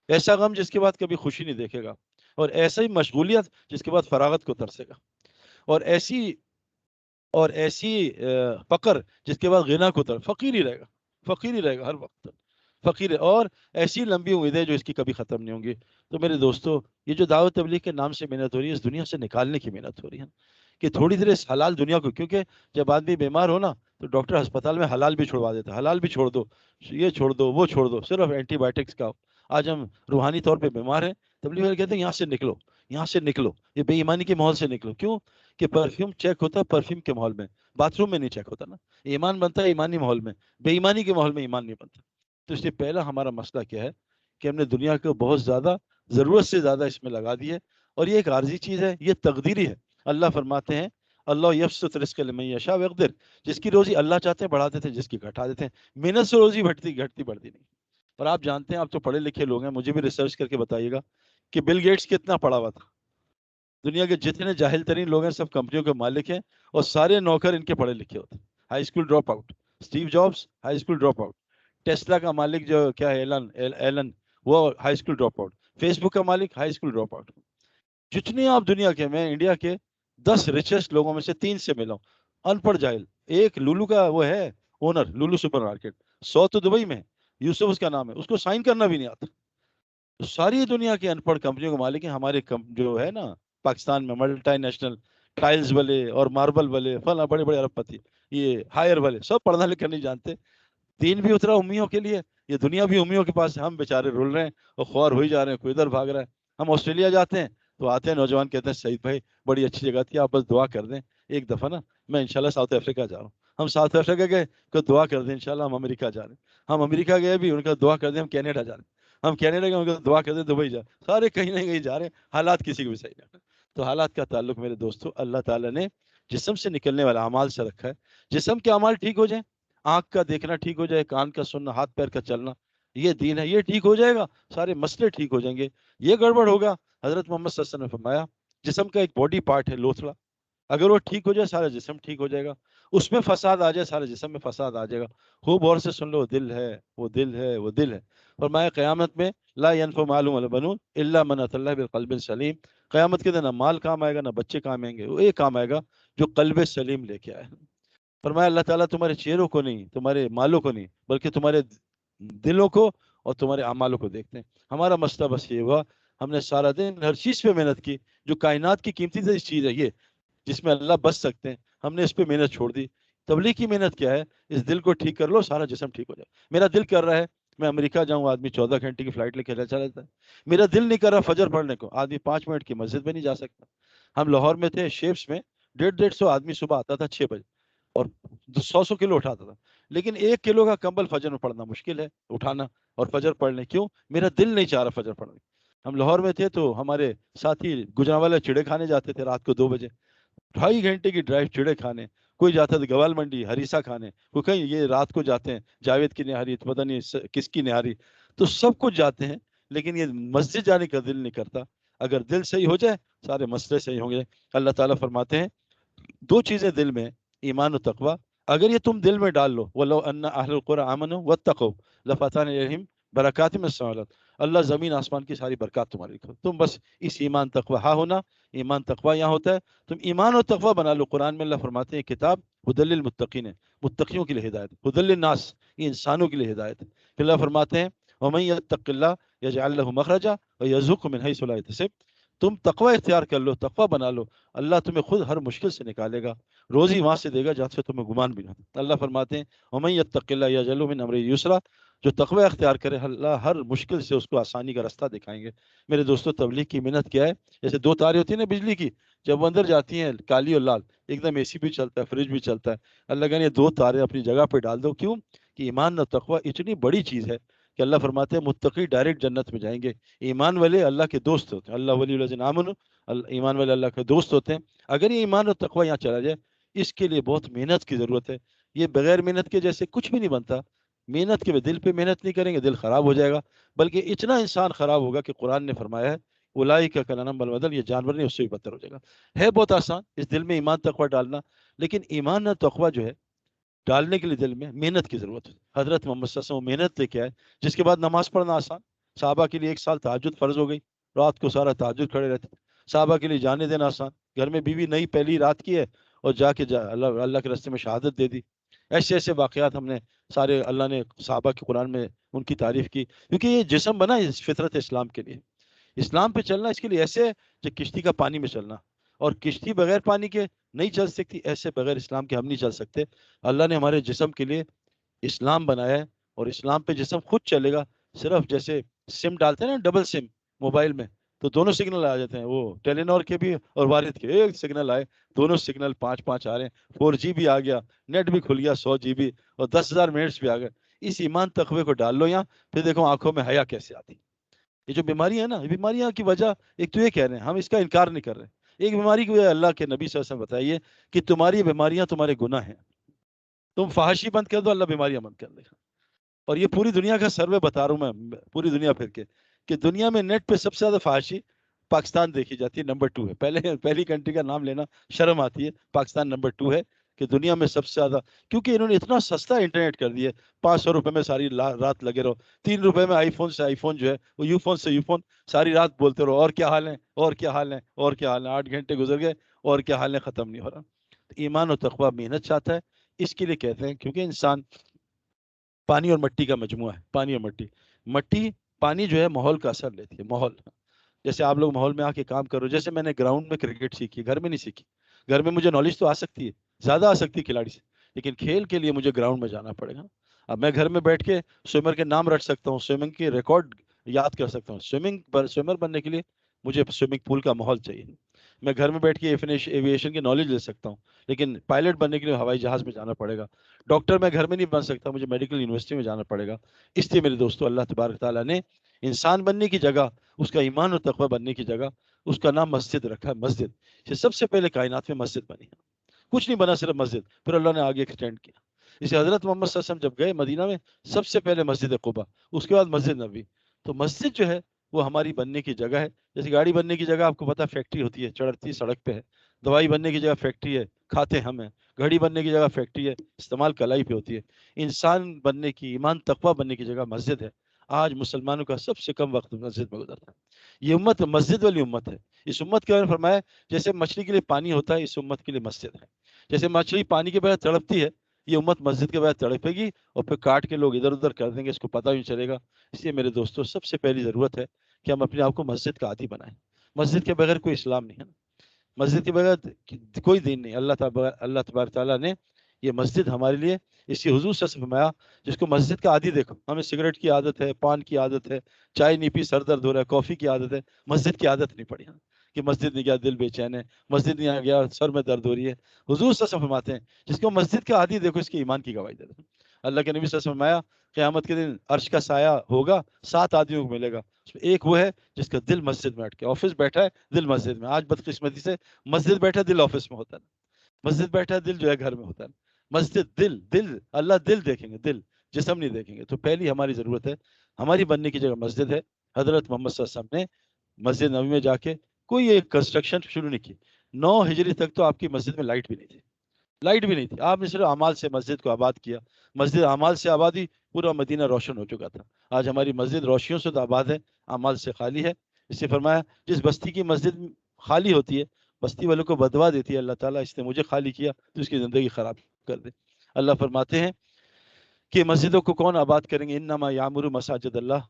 A: ایسا غم جس کے بعد کبھی خوشی نہیں دیکھے گا، اور ایسا ہی مشغولیت جس کے بعد فراغت کو ترسے گا، اور ایسی فقر جس کے بعد غنا کو ترس، فقیر ہی رہے گا، فقیر ہی رہے گا ہر وقت، فقیر ہے. اور ایسی لمبی امیدیں جو اس کی کبھی ختم نہیں ہوں گی. تو میرے دوستو، یہ جو دعوت تبلیغ کے نام سے محنت ہو رہی ہے، اس دنیا سے نکالنے کی محنت ہو رہی ہے کہ تھوڑی دیر اس حلال دنیا کو، کیونکہ جب آدمی بیمار ہو نا تو ڈاکٹر ہسپتال میں حلال بھی چھوڑوا دیتا ہے، حلال بھی چھوڑ دو، یہ چھوڑ دو، وہ چھوڑ دو، صرف اینٹی بائیوٹکس کا. آج ہم روحانی طور پہ بیمار ہیں، تبلیغ والے کہتے ہیں یہاں سے نکلو، یہاں سے نکلو، یہ بے ایمانی کے ماحول سے نکلو. کیوں کہ پرفیوم چیک ہوتا ہے پرفیوم کے ماحول میں، باتھ روم میں نہیں چیک ہوتا نا. ایمان بنتا ہے ایمانی ماحول میں، بے ایمانی کے ماحول میں ایمان نہیں بنتا. تو اس سے پہلا ہمارا مسئلہ کیا ہے کہ ہم نے دنیا کو بہت زیادہ، ضرورت سے زیادہ اس میں لگا دی ہے. اور یہ ایک عارضی چیز ہے، یہ تقدیری ہے. اللہ فرماتے ہیں اللہ یبسط الرزق لمن یشاء ویقدر، جس کی روزی اللہ چاہتے ہیں بڑھا دیتے ہیں، جس کی گھٹا دیتے ہیں. محنت سے روزی گھٹتی بڑھتی نہیں. اور آپ جانتے ہیں، آپ تو پڑھے لکھے لوگ ہیں، مجھے بھی ریسرچ کر کے بتائیے گا کہ بل گیٹس کتنا پڑھا ہوا تھا. دنیا کے جتنے جاہل ترین لوگ ہیں سب کمپنیوں کے مالک ہیں، اور سارے نوکر ان کے پڑھے لکھے ہوتے ہیں. High school drop out. Steve Jobs high school drop out. Tesla کا مالک جو کیا ہے ایلن، وہ high school drop out. Facebook کا مالک ہائی اسکول ڈراپ آؤٹ. جتنے آپ دنیا کے، میں انڈیا کے 10 ریچسٹ لوگوں میں سے 3 سے ملا ہوں، ان پڑھ جاہل. ایک لولو کا وہ ہے اونر، لولو سپر مارکیٹ، 100 تو دبئی میں، یوسف اس کا نام ہے، اس کو سائن کرنا بھی نہیں آتا. ساری دنیا کے ان پڑھ کمپنیوں کے مالک ہیں. ہمارے جو ہے نا پاکستان میں ملٹی نیشنل ٹائلز والے اور ماربل والے فلاں بڑے بڑے ارب پتی، یہ ہائر والے، سب پڑھنا لکھنا نہیں جانتے. دین بھی اترا امیوں کے لیے، یہ دنیا بھی امیوں کے پاس ہے. ہم بیچارے رول رہے ہیں اور خوار ہو ہی جا رہے ہیں، کوئی ادھر بھاگ رہا ہے. ہم آسٹریلیا جاتے ہیں تو آتے ہیں نوجوان کہتے ہیں سعید بھائی بڑی اچھی جگہ تھی، آپ بس دعا کر دیں. ایک دفعہ نا میں انشاءاللہ ساؤتھ افریقہ جا رہا ہوں، ہم ساؤتھ افریقہ گئے کہ دعا کر دیں انشاءاللہ ہم امریکہ جا رہے ہیں. ہم امریکہ گئے بھی ان کا دعا کر دیں ہم کینیڈا جا رہے ہیں. ہم کینیڈا گئے ان کا دعا کر دیں دبئی جا. سارے کہیں نہ کہیں جا رہے ہیں، حالات کسی کو بھی صحیح نہیں. تو حالات کا تعلق میرے دوستو اللہ تعالیٰ نے جسم سے نکلنے والا اعمال سے رکھا ہے. جسم کے اعمال ٹھیک ہو جائیں، آنکھ کا دیکھنا ٹھیک ہو جائے، کان کا سننا، ہاتھ پیر کا چلنا، یہ دین ہے، یہ ٹھیک ہو جائے گا سارے مسئلے ٹھیک ہو جائیں گے. یہ گڑبڑ ہوگا، حضرت محمد صلی اللہ علیہ وسلم نے فرمایا جسم کا ایک باڈی پارٹ ہے لوتھڑا، اگر وہ ٹھیک ہو جائے سارا جسم ٹھیک ہو جائے گا. اس میں فساد آ جائے سارے جسم میں فساد آ جائے گا. خوب غور سے سن لو، دل ہے وہ دل ہے وہ دل ہے. فرمایا قیامت میں لا ينفع مال ولا بنون الا من اتى الله بقلب سلیم. قیامت کے دن نہ مال کام آئے گا نہ بچے کام آئیں گے، وہ ایک کام آئے گا جو قلب سلیم لے کے آئے. فرمایا اللہ تعالیٰ تمہارے چہروں کو نہیں، تمہارے مالوں کو نہیں، بلکہ تمہارے دلوں کو اور تمہارے اعمالوں کو دیکھتے ہیں. ہمارا مسئلہ بس یہ ہوا، ہم نے سارا دن ہر چیز پہ محنت کی، جو کائنات کی قیمتی چیز ہے یہ جس میں اللہ بچ سکتے ہیں، ہم نے اس پہ محنت چھوڑ دی. تبلیغ کی محنت کیا ہے؟ اس دل کو ٹھیک کر لو سارا جسم ٹھیک ہو جائے. میرا دل کر رہا ہے میں امریکہ جاؤں، آدمی 14 گھنٹے کی فلائٹ لے کے چلا جاتا ہے. میرا دل نہیں کر رہا فجر پڑھنے کو، آدمی 5 منٹ کی مسجد میں نہیں جا سکتا. ہم لاہور میں تھے، شیپس میں 150 آدمی صبح آتا تھا 6 بجے اور 100 کلو اٹھاتا تھا. لیکن 1 کلو کا کمبل فجر میں پڑھنا مشکل ہے اٹھانا اور فجر پڑھ لیں. کیوں؟ میرا دل نہیں چاہ رہا فجر پڑھنے. ہم لاہور میں تھے تو ہمارے ساتھی گجرانوالہ چڑے کھانے جاتے تھے رات کو 2 بجے، 2.5 گھنٹے کی ڈرائیو چڑے کھانے. کوئی جاتا تھا گوال منڈی، ہریسا کھانے، کوئی کہیں یہ رات کو جاتے ہیں جاوید کی نہاری، پتہ نہیں کس کی نہاری. تو سب کچھ جاتے ہیں لیکن یہ مسجد جانے کا دل نہیں کرتا. اگر دل صحیح ہو جائے سارے مسئلے صحیح ہوں گے. اللہ تعالیٰ فرماتے ہیں 2 چیزیں دل میں، ایمان و تقوی. اگر یہ تم دل میں ڈال لو، وَلَوْ أَنَّ أَهْلَ الْقُرَىٰ آمَنُوا وَاتَّقَوْا لَفَتَحْنَا عَلَيْهِمْ بَرَكَاتٍ مِنَ السَّمَاءِ وَالْأَرْضِ. اللہ زمین آسمان کی ساری برکات تمہاری لکھو. تم بس اس ایمان تقوی ہاں ہونا، ایمان تقوی یہاں ہوتا ہے. تم ایمان اور تقوی بنا لو. قرآن میں اللہ فرماتے ہیں کتاب ہدی للمتقین ہے، متقیوں کے لیے ہدایت. ہدی للناس، یہ انسانوں کے لیے ہدایت ہے. پھر اللہ فرماتے ہیں ومن یتق اللہ یجعل له مخرجا ویرزقه من حیث لا یحتسب. تم تقوی اختیار کر لو، تقوی بنا لو، اللہ تمہیں خود ہر مشکل سے نکالے گا، روزی وہاں سے دے گا جہاں سے تمہیں گمان بھی نہ ہو. اللہ فرماتے ہیں ومن یتق اللہ یجعل له من امرہ یسرا. جو تقوی اختیار کرے اللہ ہر مشکل سے اس کو آسانی کا راستہ دکھائیں گے. میرے دوستو تبلیغ کی محنت کیا ہے؟ جیسے دو تاریں ہوتی ہیں نا بجلی کی، جب وہ اندر جاتی ہیں کالی اور لال، ایک دم اے سی بھی چلتا ہے، فریج بھی چلتا ہے. اللہ کہنے یہ دو تاریں اپنی جگہ پہ ڈال دو. کیوں؟ کہ ایمان اور تقوی اتنی بڑی چیز ہے کہ اللہ فرماتے ہیں متقی ڈائریکٹ جنت میں جائیں گے. ایمان والے اللہ کے دوست ہوتے ہیں. اللہ ولی الذین آمنوا، ایمان والے اللہ کے دوست ہوتے ہیں. اگر یہ ایمان اور تقوی یہاں چلا جائے، اس کے لیے بہت محنت کی ضرورت ہے. یہ بغیر محنت کے جیسے کچھ بھی نہیں بنتا. محنت کے دل پہ محنت نہیں کریں گے دل خراب ہو جائے گا، بلکہ اتنا انسان خراب ہوگا کہ قرآن نے فرمایا ہے اولئک کالانعام بل اضل، یہ جانور نہیں اس سے بھی بدتر ہو جائے گا. ہے بہت آسان اس دل میں ایمان تقوی ڈالنا، لیکن ایمان اور تقوی جو ہے ڈالنے کے لیے دل میں محنت کی ضرورت ہے. حضرت محمد صلی اللہ علیہ وسلم محنت لے کے آئے، جس کے بعد نماز پڑھنا آسان. صحابہ کے لیے 1 سال تہجد فرض ہو گئی، رات کو سارا تہجد کھڑے رہتے. صحابہ کے لیے جانے دینا آسان، گھر میں بیوی نئی پہلی رات کی ہے اور جا کے اللہ کے راستے میں شہادت دے دی. ایسے ایسے واقعات ہم نے سارے اللہ نے صحابہ کے قرآن میں ان کی تعریف کی. کیونکہ یہ جسم بنا اس فطرت اسلام کے لیے، اسلام پہ چلنا اس کے لیے ایسے جو کشتی کا پانی میں چلنا، اور کشتی بغیر پانی کے نہیں چل سکتی، ایسے بغیر اسلام کے ہم نہیں چل سکتے. اللہ نے ہمارے جسم کے لیے اسلام بنایا ہے، اور اسلام پہ جسم خود چلے گا. صرف جیسے سم ڈالتے ہیں نا ڈبل سم موبائل میں، تو دونوں سگنل آ جاتے ہیں، وہ ٹیلینور کے بھی اور وارد کے ایک سگنل آئے، دونوں سگنل 5 آ رہے ہیں. 4G بھی آ گیا، نیٹ بھی کھل گیا 100 GB، اور 10,000 منٹس بھی آ گئے. اس ایمان تقوی کو ڈال لو یہاں، پھر دیکھو آنکھوں میں حیا کیسے آتی. یہ جو بیماری ہے نا، یہ بیماریاں کی وجہ ایک تو یہ کہہ رہے ہیں، ہم اس کا انکار نہیں کر رہے. ایک بیماری کی وجہ اللہ کے نبی صلی اللہ علیہ وسلم بتائیے کہ تمہاری بیماریاں تمہارے گناہ ہیں. تم فحاشی بند کر دو، اللہ بیماریاں بند کر دے گا. اور یہ پوری دنیا کا سروے بتا رہا ہوں میں، پوری دنیا پھر کے، کہ دنیا میں نیٹ پہ سب سے زیادہ فحاشی پاکستان دیکھی جاتی ہے، نمبر 2 ہے. پہلی کنٹری کا نام لینا شرم آتی ہے، پاکستان نمبر 2 ہے کہ دنیا میں سب سے زیادہ. کیونکہ انہوں نے اتنا سستا انٹرنیٹ کر دیا، 500 روپے میں ساری رات لگے رہو. 3 روپے میں آئی فون سے آئی فون جو ہے وہ یو فون سے یو فون، ساری رات بولتے رہو اور کیا حال ہے، اور کیا حال ہے، اور کیا حال ہے. 8 گھنٹے گزر گئے اور کیا حال ہے ختم نہیں ہو رہا. ایمان و تقوی محنت چاہتا ہے. اس کے لیے کہتے ہیں کیونکہ انسان پانی اور مٹی کا مجموعہ ہے. پانی اور مٹی پانی جو ہے ماحول کا اثر لیتی ہے. ماحول جیسے آپ لوگ ماحول میں آ کے کام کرو، جیسے میں نے گراؤنڈ میں کرکٹ سیکھی، گھر میں نہیں سیکھی. گھر میں مجھے نالج تو آ سکتی ہے، زیادہ آ سکتی ہے کھلاڑی سے، لیکن کھیل کے لیے مجھے گراؤنڈ میں جانا پڑے گا. اب میں گھر میں بیٹھ کے سوئمر کے نام رکھ سکتا ہوں، سوئمنگ کے ریکارڈ یاد کر سکتا ہوں. سوئمر بننے کے لیے مجھے سوئمنگ پول کا ماحول چاہیے. میں گھر میں بیٹھ کے ایویشن کی نالج لے سکتا ہوں، لیکن پائلٹ بننے کے لیے ہوائی جہاز میں جانا پڑے گا. ڈاکٹر میں گھر میں نہیں بن سکتا، مجھے میڈیکل یونیورسٹی میں جانا پڑے گا. اس لیے میرے دوستو اللہ تبارک تعالیٰ نے انسان بننے کی جگہ، اس کا ایمان و تقوی بننے کی جگہ، اس کا نام مسجد رکھا ہے. مسجد یہ سب سے پہلے کائنات میں مسجد بنی ہے، کچھ نہیں بنا، صرف مسجد. پھر اللہ نے آگے ایکسٹینڈ کیا. اسے حضرت محمد صلی اللہ علیہ وسلم جب گئے مدینہ میں، سب سے پہلے مسجد قباء، اس کے بعد مسجد نبوی. تو مسجد جو ہے وہ ہماری بننے کی جگہ ہے. جیسے گاڑی بننے کی جگہ آپ کو پتا فیکٹری ہوتی ہے، چڑھتی سڑک پہ ہے. دوائی بننے کی جگہ فیکٹری ہے، کھاتے ہم ہیں. گھڑی بننے کی جگہ فیکٹری ہے، استعمال کلائی پہ ہوتی ہے. انسان بننے کی، ایمان تقوی بننے کی جگہ مسجد ہے. آج مسلمانوں کا سب سے کم وقت مسجد میں گزرتا ہے. یہ امت مسجد والی امت ہے. اس امت کے بارے میں فرمایا جیسے مچھلی کے لیے پانی ہوتا ہے، اس امت کے لیے مسجد ہے. جیسے مچھلی پانی کے بغیر تڑپتی ہے، یہ امت مسجد کے بغیر تڑپے گی، اور پھر کاٹ کے لوگ ادھر ادھر کر دیں گے، اس کو پتہ ہی نہیں چلے گا. اس لیے میرے دوستوں سب سے پہلی ضرورت ہے کہ ہم اپنے آپ کو مسجد کا عادی بنائیں. مسجد کے بغیر کوئی اسلام نہیں ہے، مسجد کے بغیر کوئی دین نہیں. اللہ تبارک تعالیٰ نے یہ مسجد ہمارے لیے، اس کی حضور سے فرمایا جس کو مسجد کا عادی دیکھو. ہمیں سگریٹ کی عادت ہے، پان کی عادت ہے، چائے نہیں پی سر درد ہو رہا ہے، کافی کی عادت ہے، مسجد کی عادت نہیں پڑی. کہ مسجد نہیں گیا دل بے چین ہے، مسجد نہیں آ گیا سر میں درد ہو رہی ہے. حضور صلی اللہ علیہ وسلم فرماتے ہیں جس کو مسجد کا عادی دیکھو اس کے ایمان کی گواہی دے دو. اللہ کے نبی صلی اللہ علیہ وسلم فرمایا قیامت کے دن عرش کا سایہ ہوگا، 7 آدمیوں کو ملے گا. ایک وہ ہے جس کا دل مسجد میں اٹکے، آفس بیٹھا ہے دل مسجد میں. آج بدقسمتی سے مسجد بیٹھا دل آفس میں ہوتا ہے، مسجد بیٹھا دل جو ہے گھر میں ہوتا ہے. مسجد دل اللہ دل دیکھیں گے، دل جسم نہیں دیکھیں گے. تو پہلی ہماری ضرورت ہے، ہماری بننے کی جگہ مسجد ہے. حضرت محمد صلی اللہ علیہ وسلم نے مسجد نبوی میں جا کے کوئی ایک کنسٹرکشن شروع نہیں کی. 9 ہجری تک تو آپ کی مسجد میں لائٹ بھی نہیں تھی. لائٹ بھی نہیں تھی، آپ نے صرف اعمال سے مسجد کو آباد کیا، مسجد اعمال سے آبادی، پورا مدینہ روشن ہو چکا تھا۔ آج ہماری مسجد روشنیوں سے تو آباد ہے، اعمال سے خالی ہے۔ اس سے فرمایا جس بستی کی مسجد خالی ہوتی ہے، بستی والوں کو بدوا دیتی ہے اللہ تعالیٰ اس نے مجھے خالی کیا تو اس کی زندگی خراب کر دے۔ اللہ فرماتے ہیں کہ مسجدوں کو کون آباد کریں گے؟ انما یعمر مساجد اللہ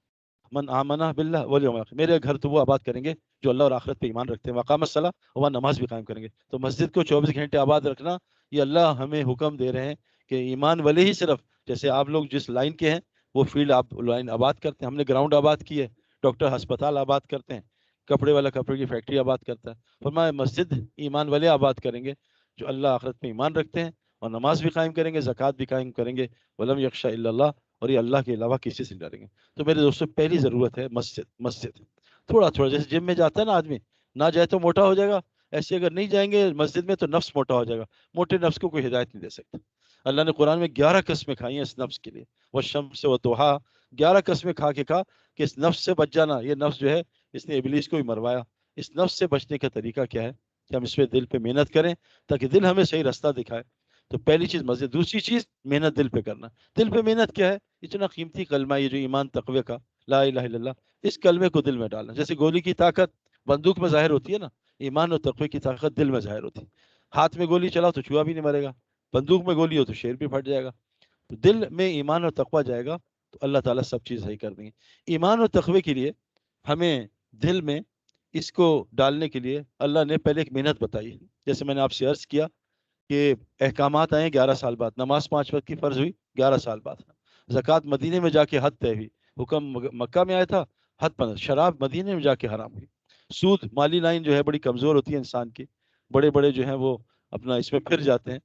A: من آمنہ باللہ والیوم الآخر، میرے گھر تو وہ آباد کریں گے جو اللہ اور آخرت پہ ایمان رکھتے ہیں، وقام الصلاۃ، اور نماز بھی قائم کریں گے۔ تو مسجد کو 24 گھنٹے آباد رکھنا، یہ اللہ ہمیں حکم دے رہے ہیں کہ ایمان والے ہی صرف، جیسے آپ لوگ جس لائن کے ہیں وہ فیلڈ آپ لائن آباد کرتے ہیں، ہم نے گراؤنڈ آباد کی ہے، ڈاکٹر ہسپتال آباد کرتے ہیں، کپڑے والا کپڑے کی فیکٹری آباد کرتا ہے۔ فرمایا مسجد ایمان والے آباد کریں گے جو اللہ آخرت پہ ایمان رکھتے ہیں اور نماز بھی قائم کریں گے، زکوٰۃ بھی قائم کریں گے، ولم یخشى الا اللہ، اور یہ اللہ کے علاوہ کسی سے ڈریں گے۔ تو میرے دوستوں پہلی ضرورت ہے مسجد، مسجد تھوڑا تھوڑا، جیسے جم میں جاتا ہے نا آدمی، نہ جائے تو موٹا ہو جائے گا، ایسے اگر نہیں جائیں گے مسجد میں تو نفس موٹا ہو جائے گا، موٹے نفس کو کوئی ہدایت نہیں دے سکتا۔ اللہ نے قرآن میں 11 قسمیں کھائی ہیں اس نفس کے لیے، والشمس والضحیٰ، 11 قسمیں کھا کے کہا کہ اس نفس سے بچ جانا، یہ نفس جو ہے اس نے ابلیس کو ہی مروایا۔ اس نفس سے بچنے کا طریقہ کیا ہے کہ ہم اس پہ دل پہ محنت کریں تاکہ دل ہمیں صحیح رستہ دکھائے۔ تو پہلی چیز مسجد، دوسری چیز محنت دل پہ کرنا۔ دل پہ محنت کیا ہے؟ اتنا قیمتی کلمہ یہ جو ایمان تقوی کا، لا الہ الا اللہ، اس کلمے کو دل میں ڈالنا۔ جیسے گولی کی طاقت بندوق میں ظاہر ہوتی ہے نا، ایمان اور تقوی کی طاقت دل میں ظاہر ہوتی ہے۔ ہاتھ میں گولی چلاؤ تو چوہا بھی نہیں مرے گا، بندوق میں گولی ہو تو شیر بھی پھٹ جائے گا۔ تو دل میں ایمان اور تقوی جائے گا تو اللہ تعالیٰ سب چیز صحیح کر دیں گے۔ ایمان اور تقوی کے لیے ہمیں دل میں اس کو ڈالنے کے لیے اللہ نے پہلے ایک محنت بتائی ہے۔ جیسے میں نے آپ سے عرض کیا کہ احکامات آئے 11 سال بعد، نماز 5 وقت کی فرض ہوئی 11 سال بعد، زکوٰۃ مدینے میں جا کے حد طے ہوئی، حکم مکہ میں آیا تھا، حد 15، شراب مدینے میں جا کے حرام ہوئی، سود مالی لائن جو ہے بڑی کمزور ہوتی ہے انسان کی، بڑے بڑے جو ہیں وہ اپنا اس میں پھر جاتے ہیں،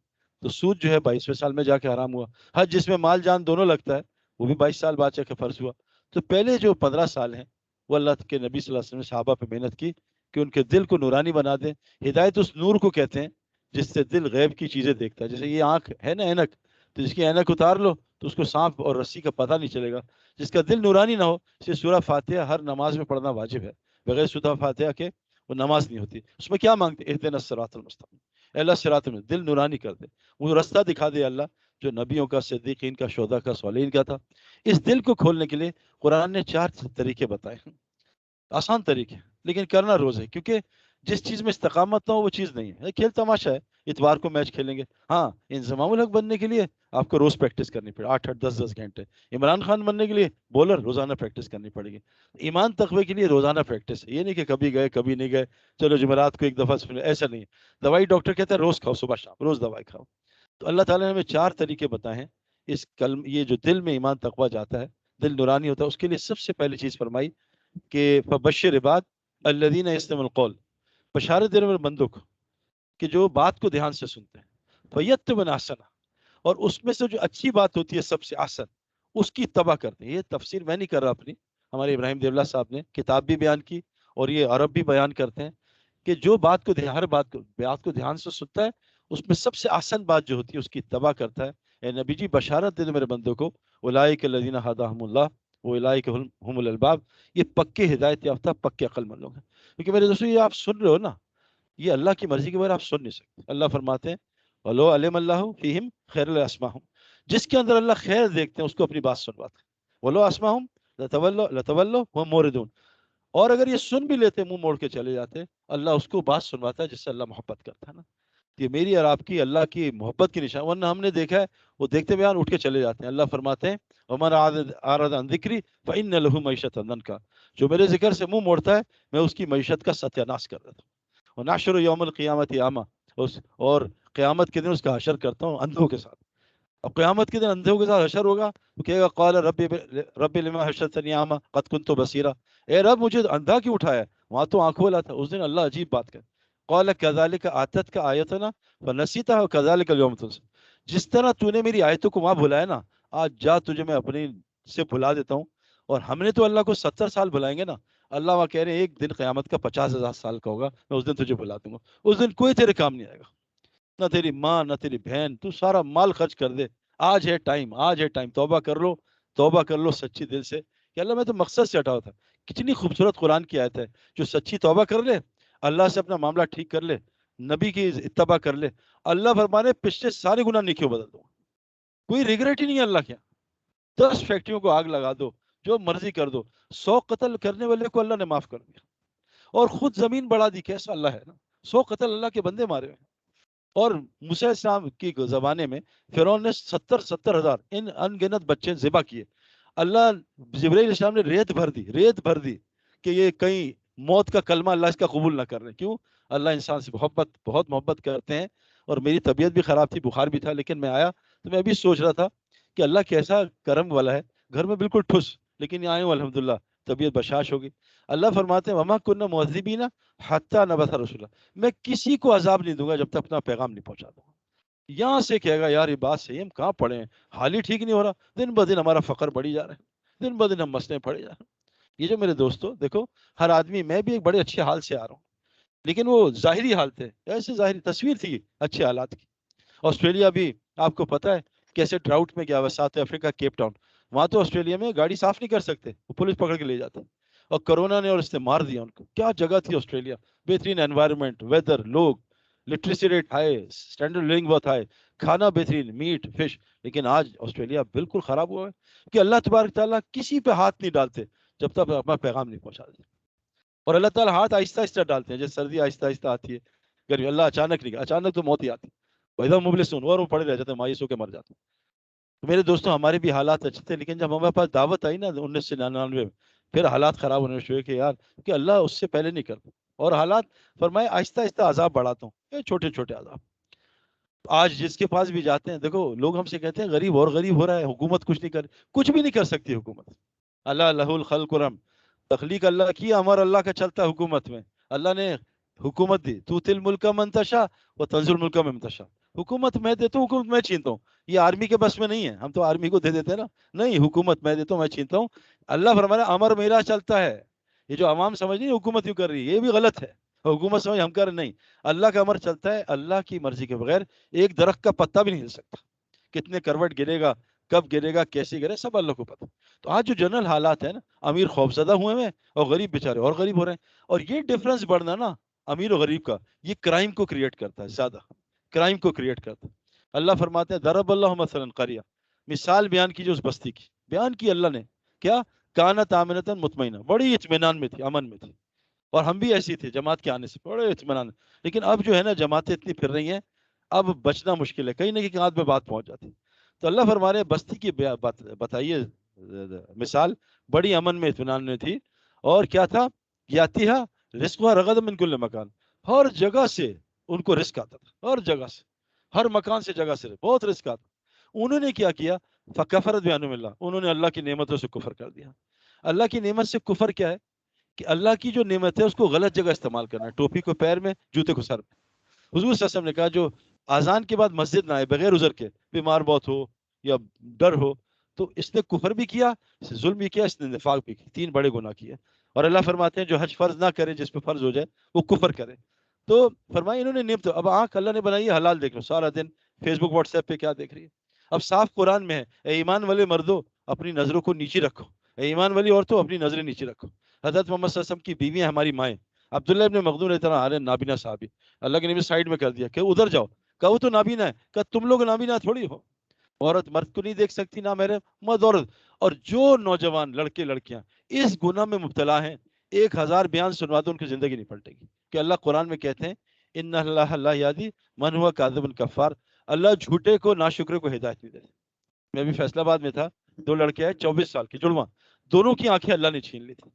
A: تو سود جو ہے 22ویں سال میں جا کے حرام ہوا۔ حج جس میں مال جان دونوں لگتا ہے وہ بھی 22 سال بعد جا کے فرض ہوا۔ تو پہلے جو 15 سال ہیں وہ اللہ کے نبی صلی اللہ علیہ وسلم نے صحابہ پہ محنت کی کہ ان کے دل کو نورانی بنا دیں۔ ہدایت اس نور کو کہتے ہیں جس سے دل غیب کی چیزیں دیکھتا ہے۔ جیسے یہ آنکھ ہے نا اینک، تو جس کی اینک اتار لو تو اس کو سانپ اور رسی کا پتہ نہیں چلے گا۔ جس کا دل نورانی نہ ہو، اسے سورہ فاتحہ ہر نماز میں پڑھنا واجب ہے، بغیر سورہ فاتحہ کے وہ نماز نہیں ہوتی۔ اس میں کیا مانگتے؟ اہدنا الصراط المستقیم، اے اللہ صراط میں دل نورانی کر دے، وہ رستہ دکھا دے اللہ جو نبیوں کا، صدیقین کا، شہداء کا، صالحین کا تھا۔ اس دل کو کھولنے کے لیے قرآن نے 4 طریقے بتائے ہیں، آسان طریقے، لیکن کرنا روز ہے، کیونکہ جس چیز میں استقامت نہ ہو وہ چیز نہیں ہے۔ کھیل تماشا ہے، اتوار کو میچ کھیلیں گے، ہاں انضمام الحق بننے کے لیے آپ کو روز پریکٹس کرنی پڑے، 8-8 10-10 گھنٹے۔ عمران خان بننے کے لیے بولر روزانہ پریکٹس کرنی پڑے گی۔ ایمان تقوی کے لیے روزانہ پریکٹس ہے، یہ نہیں کہ کبھی گئے کبھی نہیں گئے، چلو جمعرات کو ایک دفعہ سن، ایسا نہیں ہے۔ دوائی ڈاکٹر کہتا ہے روز کھاؤ، صبح شام روز دوائی کھاؤ۔ تو اللہ تعالیٰ نے ہمیں 4 طریقے بتائے ہیں اس یہ جو دل میں ایمان تقوی جاتا ہے، دل نورانی ہوتا ہے، اس کے لیے سب سے پہلی چیز فرمائی کہ فبشر عباد الذین یستمعون القول، بشارت دے رہے بندوں کو کہ جو بات کو دھیان سے سنتے ہیں، فیتبعون احسنہ، اور اس میں سے جو اچھی بات ہوتی ہے سب سے احسن، اس کی اتباع کرتے ہیں۔ یہ تفسیر میں نہیں کر رہا اپنی، ہمارے ابراہیم دیولہ صاحب نے کتاب بھی بیان کی اور یہ عرب بھی بیان کرتے ہیں کہ جو بات کو ہر بات کو دھیان سے سنتا ہے، اس میں سب سے احسن بات جو ہوتی ہے اس کی اتباع کرتا ہے۔ اے نبی جی بشارت دے دے میرے بندوں کو، اولئک الذین ھداھم اللہ واولئک ھم الالباب، یہ پکے ہدایت یافتہ پکے عقل مند لوگ ہیں۔ کیونکہ میرے دوستو یہ آپ سن رہے ہو نا، یہ اللہ کی مرضی کے بغیر آپ سن نہیں سکتے۔ اللہ فرماتے ہیں وَلَوْ عَلِمَ اللَّهُ فِيهِمْ خَيْرًا لَأَسْمَعَهُمْ، جس کے اندر اللہ خیر دیکھتے ہیں اس کو اپنی بات سنواتے ہیں۔ وَلَوْ أَسْمَعَهُمْ لَتَوَلَّوْا وَهُمْ مُعْرِضُونَ، اور اگر یہ سن بھی لیتے منہ موڑ کے چلے جاتے، اللہ اس کو بات سنواتا ہے جس سے اللہ محبت کرتا ہے نا۔ یہ میری اور آپ کی اللہ کی محبت کی نشان، ورنہ ہم نے دیکھا ہے وہ دیکھتے بیان اٹھ کے چلے جاتے ہیں۔ اللہ فرماتے ہیں وَمَنْ أَعْرَضَ عَنْ ذِكْرِي فَإِنَّ لَهُ مَعِيشَةً ضَنْكًا، جو میرے ذکر سے منہ موڑتا ہے میں اس کی معیشت کا ستیہ ناش کر دیتا ہوں۔ وَنَحْشُرُ يَوْمَ الْقِيَامَةِ أَعْمَىٰ، اور قیامت کے دن اس کا حشر کرتا ہوں اندھوں کے ساتھ۔ اب قیامت کے دن اندھوں کے ساتھ حشر ہوگا تو کہے گا قال رب لما حشرتنی اعمى قد كنت بصيرا، اے رب مجھے اندھا کیوں اٹھایا، وہاں تو آنکھوں والا تھا۔ اس دن اللہ عجیب بات کرے، قال كذلك اتتك آیتنا فنسیتها وكذلك اليوم تنسى، جس طرح تو نے میری آیتوں کو وہاں بھلایا نا، آج جا تجھے میں اپنی سے بھلا دیتا ہوں۔ اور ہم نے تو اللہ کو 70 سال بھلائیں گے نا، اللہ وہاں کہہ رہے ہیں ایک دن قیامت کا 50,000 سال کا ہوگا، میں اس دن تجھے بھلا دوں گا۔ اس دن کوئی تیرے کام نہیں آئے گا، نہ تیری ماں نہ تیری بہن، تو سارا مال خرچ کر دے، آج ہے ٹائم، آج ہے ٹائم، توبہ کر لو، توبہ کر لو سچی دل سے کہ اللہ میں تو مقصد سے ہٹا ہوا تھا۔ کتنی خوبصورت قرآن کی آیت ہے، جو سچی توبہ کر لے، اللہ سے اپنا معاملہ ٹھیک کر لے، نبی کی اتباع کر لے, اللہ فرمانے پچھلے سارے گناہ نیکیوں بدل دوں گا. کوئی ریگریٹ ہی نہیں ہے اللہ کے. 10 فیکٹریوں کو آگ لگا دو, جو مرضی کر دو, 100 قتل کرنے والے کو اللہ نے معاف کر دیا, اور خود زمین بڑھا دی. کیسا اللہ ہے نا, 100 قتل اللہ کے بندے مارے ہوئے. اور موسیٰ السلام کی زمانے میں فرعون نے 70 ہزار ان ان گنت بچے ذبح کیے. اللہ جبرائیل علیہ السلام نے ریت بھر دی کہ یہ کہیں موت کا کلمہ اللہ اس کا قبول نہ کر رہے. کیوں؟ اللہ انسان سے بہت محبت کرتے ہیں. اور میری طبیعت بھی خراب تھی, بخار بھی تھا, لیکن میں آیا تو میں ابھی سوچ رہا تھا کہ اللہ کیسا کرم والا ہے. گھر میں بالکل ٹھس, لیکن یہ آئے ہوں الحمدللہ, طبیعت بشاش ہوگی. اللہ فرماتے ہیں وما کننا معذبین حتی نبعث رسولا, میں کسی کو عذاب نہیں دوں گا جب تک اپنا پیغام نہیں پہنچا دوں گا. یہاں سے کہے گا یار یہ بات صحیح ہے, ہم کہاں پڑے ہیں, حال ہی ٹھیک نہیں ہو رہا, دن بدن ہمارا فقر بڑھی جا رہا ہے, دن بدن ہم مسئلے پڑے جا رہے ہیں. یہ جو میرے دوستو دیکھو, ہر آدمی, میں بھی ایک بڑے اچھے حال سے آ رہا ہوں, لیکن وہ ظاہری حال تھے, ایسے ظاہری تصویر تھی اچھے حالات کی. آسٹریلیا بھی آپ کو پتا ہے کیسے ڈراؤٹ میں گیا ہوا, ساؤتھ افریقہ کیپ ٹاؤن, وہاں تو آسٹریلیا میں گاڑی صاف نہیں کر سکتے, وہ پولیس پکڑ کے لے جاتے. اور کرونا نے اور اس نے مار دیا ان کو. کیا جگہ تھی آسٹریلیا, بہترین انوائرمنٹ, ویدر, لوگ, لٹریسی ریٹ ہائی, اسٹینڈرڈ لونگ بہت ہائی, کھانا بہترین, میٹ فش. لیکن آج آسٹریلیا بالکل خراب ہوا ہے کہ اللہ تبارک تعالیٰ کسی پہ ہاتھ نہیں ڈالتے جب تک اپنا پیغام نہیں پہنچا دیتے. اور اللہ تعالیٰ ہاتھ آہستہ آہستہ ڈالتے ہیں, جیسے سردی آہستہ آہستہ آتی ہے, گرمی اللہ اچانک نہیں, اچانک تو موت ہی آتی. وَإِذَا مُبْلِسُونَ, اور وہ پڑے رہ جاتے ہیں, مایوس ہو کے مر جاتے ہیں. تو میرے دوستوں ہمارے بھی حالات اچھے تھے, لیکن جب ہمارے پاس دعوت آئی نا 1999 میں, پھر حالات خراب ہونے شروع کہ یار کہ اللہ اس سے پہلے نہیں کرتا. اور حالات فرمائے آہستہ آہستہ عذاب بڑھاتا ہوں, یہ چھوٹے چھوٹے عذاب. آج جس کے پاس بھی جاتے ہیں, دیکھو لوگ ہم سے کہتے ہیں غریب اور غریب ہو رہا ہے, حکومت کچھ نہیں کر, کچھ بھی نہیں کر سکتی حکومت. اللہ لہ الخلق والامر, تخلیق اللہ کی, امر اللہ کا چلتا ہے حکومت میں. اللہ نے حکومت دی, تو تل ملک من تشاء و تنزل ملک من تشاء. حکومت میں دیتا ہوں, حکومت میں چھینتا ہوں. یہ آرمی کے بس میں نہیں ہے, ہم تو آرمی کو دے دیتے ہیں نا, نہیں, حکومت میں دیتا ہوں, میں چھینتا ہوں. اللہ فرمایا امر میرا چلتا ہے. یہ جو عوام سمجھ نہیں حکومت یوں کر رہی ہے, یہ بھی غلط ہے. حکومت سمجھ ہم کر رہے, نہیں, اللہ کا امر چلتا ہے. اللہ کی مرضی کے بغیر ایک درخت کا پتا بھی نہیں ہل سکتا. کتنے کروٹ گرے گا, کب گرے گا, کیسے گرے, سب اللہ کو پتا. تو آج جو جنرل حالات ہیں نا, امیر خوفزدہ ہوئے ہیں اور غریب بیچارے اور غریب ہو رہے ہیں. اور یہ ڈفرنس بڑھنا نا امیر و غریب کا, یہ کرائم کو کریٹ کرتا ہے, زیادہ کرائم کو کریٹ کرتا ہے. اللہ فرماتے ہیں ضرب اللہ مثلا قریہ, مثال بیان کی جو اس بستی کی, بیان کی اللہ نے, کیا, کانت آمنۃ مطمئنہ, بڑی اطمینان میں تھی, امن میں تھی. اور ہم بھی ایسی تھے جماعت کے آنے سے, بڑے اطمینان. لیکن اب جو ہے نا جماعتیں اتنی پھر رہی ہیں, اب بچنا مشکل ہے, کہیں نہ کہیں ہاتھ میں بات پہنچ جاتی. تو اللہ فرما رہے بستی کی بتائیے مثال, بڑی امن میں اطمینان میں تھی. اور کیا تھا, یاتیہا رزقھا رغدا من کل مکان, ہر جگہ سے ان کو رزق آتا تھا, ہر جگہ سے, ہر مکان سے, جگہ سے بہت رزق آتا. انہوں نے کیا کیا, فکفرت بانعم اللہ, انہوں نے اللہ کی نعمتوں سے کفر کر دیا. اللہ کی نعمت سے کفر کیا ہے, کہ اللہ کی جو نعمت ہے اس کو غلط جگہ استعمال کرنا ہے, ٹوپی کو پیر میں, جوتے کو سر میں. حضور صلی اللہ علیہ وسلم نے کہا جو اذان کے بعد مسجد نہ آئے بغیر عذر کے, بیمار بہت ہو یا ڈر ہو, تو اس نے کفر بھی کیا, ظلم بھی کیا, اس نے نفاق بھی کیا, 3 بڑے گناہ کیے. اور اللہ فرماتے ہیں جو حج فرض نہ کرے, جس پہ فرض ہو جائے وہ کفر کرے. تو فرمایا انہوں نے نعمت, اب آنکھ اللہ نے بنائی ہے حلال دیکھ لو, سارا دن فیس بک واٹس ایپ پہ کیا دیکھ رہی ہے. اب صاف قرآن میں ہے, اے ایمان والے مردوں اپنی نظروں کو نیچے رکھو, اے ایمان والی عورتوں اپنی نظریں نیچے رکھو. حضرت محمد صلی اللہ علیہ وسلم کی بیویاں ہماری مائیں, عبداللہ ابن مخزوم رضی اللہ عنہ نابینا صحابی, اللہ کے نبی سائیڈ میں کر دیا کہ ادھر جاؤ, کہا وہ تو نابینا ہے, کہا تم لوگ نابینا تھوڑی ہو, عورت مرد کو نہیں دیکھ سکتی, نہ میرے مرد عورت. اور جو نوجوان لڑکے لڑکیاں اس گناہ میں مبتلا ہیں, 1000 بیان سنوا دو ان کی زندگی نہیں پلٹے گی. کہ اللہ قرآن میں کہتے ہیں ان اللہ لا یہدی من ہوا کاذب کفار, اللہ جھوٹے کو ناشکرے کو ہدایت نہیں دیتے. میں بھی فیصل آباد میں تھا, 2 لڑکے ہیں 24 سال کے جڑواں, دونوں کی آنکھیں اللہ نے چھین لی تھی,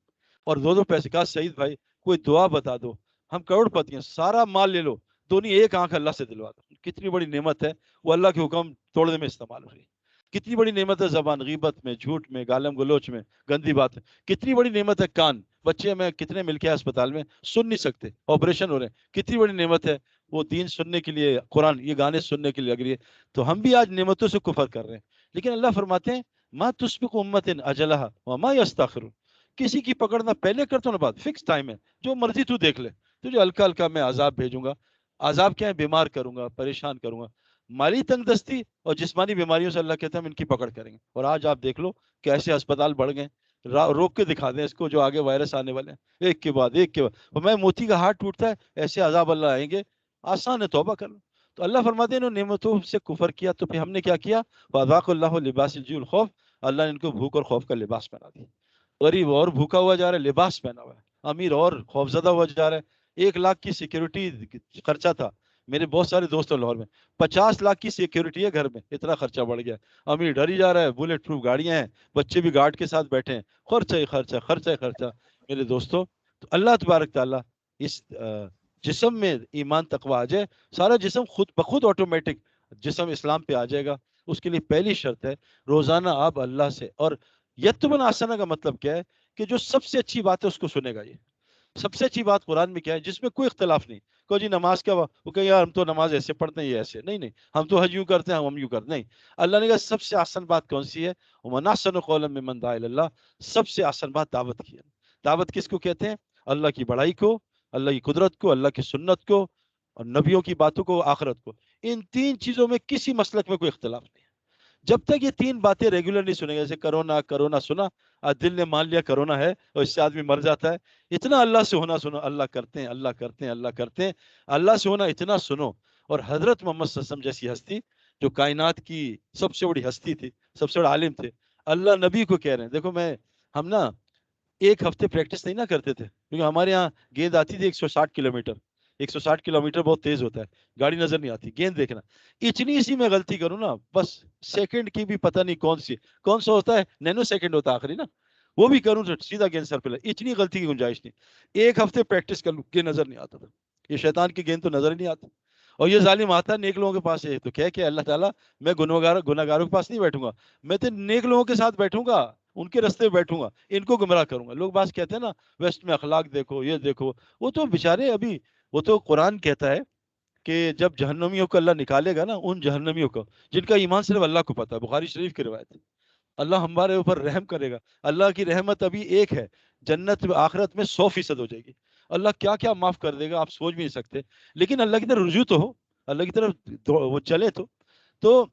A: اور 2 پیسے. کہا سعید بھائی کوئی دعا بتا دو, ہم کروڑ پتی ہیں, سارا مال لے لو, دونوں ایک آنکھ اللہ سے دلوا دو. کتنی بڑی نعمت ہے, وہ اللہ کے حکم توڑنے میں استعمال ہو رہی ہے. کتنی بڑی نعمت ہے زبان, غیبت میں, جھوٹ میں, گالم گلوچ میں, گندی بات ہے. کتنی بڑی نعمت ہے کان, بچے میں کتنے مل کے اسپتال میں سن نہیں سکتے, آپریشن ہو رہے ہیں. کتنی بڑی نعمت ہے وہ دین سننے کے لیے, قرآن یہ گانے سننے کے لیے لگ رہی ہے. تو ہم بھی آج نعمتوں سے کفر کر رہے ہیں. لیکن اللہ فرماتے ہیں ما تسبق امت اجلہا وما یستاخرون, کسی کی پکڑنا پہلے کرتا ہوں نہ بعد, فکس ٹائم ہے, جو مرضی تو دیکھ لے. تجھے ہلکا ہلکا میں عذاب بھیجوں گا. عذاب کیا ہے, بیمار کروں گا, پریشان کروں گا. مالی تنگ دستی اور جسمانی بیماریوں سے اللہ کہتا ہے ہم ان کی پکڑ کریں گے. اور آج آپ دیکھ لو کیسے اسپتال بڑھ گئے, روک کے دکھا دیں اس کو جو آگے وائرس آنے والے ہیں, ایک کے بعد ایک کے بعد. اور میں موتی کا ہاتھ ٹوٹتا ہے, ایسے عذاب اللہ آئیں گے آسان ہے، توبہ کر لو۔ تو اللہ فرماتے ہیں انہوں نے نعمتوں سے کفر کیا تو پھر ہم نے کیا کیا، فَأَذَاقَ اللَّهُ لِبَاسَ الْجُوعِ وَالْخَوْفِ، اللہ نے ان کو بھوک اور خوف کا لباس پہنا دیا۔ غریب اور بھوکا ہوا جا رہا ہے، لباس پہنا ہوا ہے، امیر اور خوفزدہ ہوا جا رہا ہے۔ 1 لاکھ کی سیکیورٹی خرچہ تھا، میرے بہت سارے دوست ہیں لاہور میں، 50 لاکھ کی سیکیورٹی ہے گھر میں، اتنا خرچہ بڑھ گیا ہے۔ امیر ڈر ہی جا رہا ہے، بلیٹ پروف گاڑیاں ہیں، بچے بھی گارڈ کے ساتھ بیٹھے ہیں، خرچہ ہی خرچہ، خرچہ ہی خرچہ میرے دوستوں۔ تو اللہ تبارک تعالیٰ اس جسم میں ایمان تقوی آ جائے، سارا جسم خود بخود آٹومیٹک جسم اسلام پہ آ جائے گا۔ اس کے لیے پہلی شرط ہے روزانہ آپ اللہ سے، اور یتمن آسنا کا مطلب کیا ہے کہ جو سب سے اچھی بات ہے اس کو سنے گا۔ یہ سب سے اچھی بات قرآن میں کیا ہے جس میں کوئی اختلاف نہیں، کوئی جی نماز کا وہ کہ یار ہم تو نماز ایسے پڑھتے ہیں، یہ ایسے نہیں، نہیں ہم تو حج یوں کرتے ہیں، ہم یوں کرتے نہیں۔ اللہ نے کہا سب سے آسان بات کون سی ہے، وَمَنْ أَحْسَنُ قَوْلًا مِّمَّنْ دَعَا إِلَى اللَّهِ، سب سے آسان بات دعوت کی ہے۔ دعوت کس کو کہتے ہیں، اللہ کی بڑائی کو، اللہ کی قدرت کو، اللہ کی سنت کو، اور نبیوں کی باتوں کو، آخرت کو۔ ان 3 چیزوں میں کسی مسلک میں کوئی اختلاف نہیں ہے۔ جب تک یہ 3 باتیں ریگولر نہیں سنیں گے، جیسے کرونا، کرونا سنا، دل نے مان لیا کرونا ہے اور اس سے آدمی مر جاتا ہے، اتنا اللہ سے ہونا سنو، اللہ کرتے ہیں، اللہ کرتے ہیں، اللہ کرتے ہیں، اللہ سے ہونا اتنا سنو۔ اور حضرت محمد صلی اللہ علیہ وسلم جیسی ہستی جو کائنات کی سب سے بڑی ہستی تھی، سب سے بڑا عالم تھے، اللہ نبی کو کہہ رہے ہیں۔ دیکھو ہم نا 1 ہفتے پریکٹس نہیں نہ کرتے تھے، کیونکہ ہمارے یہاں گیند آتی تھی 160 کلومیٹر، 160 کلومیٹر بہت تیز ہوتا ہے، گاڑی نظر نہیں آتی، گیند دیکھنا اتنی سی میں غلطی کروں نا بس، سیکنڈ کی بھی پتہ نہیں کون سا ہوتا ہے، نینو سیکنڈ ہوتا ہے آخری نا، وہ بھی کروں تو سیدھا گیند سر پہ لگے، اتنی غلطی کی گنجائش نہیں۔ 1 ہفتے پریکٹس کر لوں کہ نظر نہیں آتا تھا، یہ شیطان کی گیند تو نظر ہی نہیں آتی۔ اور یہ ظالم آتا ہے نیک لوگوں کے پاس ہے تو کہ اللہ تعالیٰ میں گناہگاروں کے پاس نہیں بیٹھوں گا، میں تو نیک لوگوں کے ساتھ بیٹھوں گا، ان کے رستے پہ بیٹھوں گا، ان کو گمراہ کروں گا۔ لوگ باز کہتے ہیں نا ویسٹ میں اخلاق دیکھو، یہ دیکھو، وہ تو بیچارے ابھی، وہ تو قرآن کہتا ہے کہ جب جہنمیوں کو اللہ نکالے گا نا، ان جہنمیوں کو جن کا ایمان صرف اللہ کو پتا ہے، بخاری شریف کی روایت ہے، اللہ ہمارے اوپر رحم کرے گا۔ اللہ کی رحمت ابھی ایک ہے، جنت آخرت میں 100% ہو جائے گی۔ اللہ کیا کیا معاف کر دے گا آپ سوچ بھی نہیں سکتے، لیکن اللہ کی طرف رجوع تو ہو، اللہ کی طرف وہ چلے تو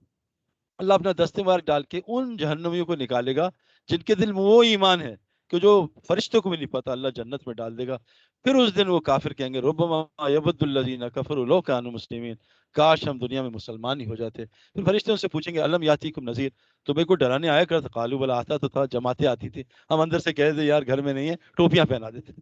A: اللہ اپنا دستے مبارک ڈال کے ان جہنمیوں کو نکالے گا جن کے دل میں وہ ایمان ہے کہ جو فرشتوں کو بھی نہیں پتا، اللہ جنت میں ڈال دے گا۔ پھر اس دن وہ کافر کہیں گے ربما یود الذین کفروا لو کانوا مسلمین، کاش ہم دنیا میں مسلمان ہی ہو جاتے۔ پھر فرشتے ان سے پوچھیں گے الم یاتیکم نذیر، تمہیں کوئی ڈرانے آیا کرتا؟ قالوا بلا، آتا تو تھا، جماعتیں آتی تھی، ہم اندر سے کہہ دے یار گھر میں نہیں ہے، ٹوپیاں پہنا دیتے۔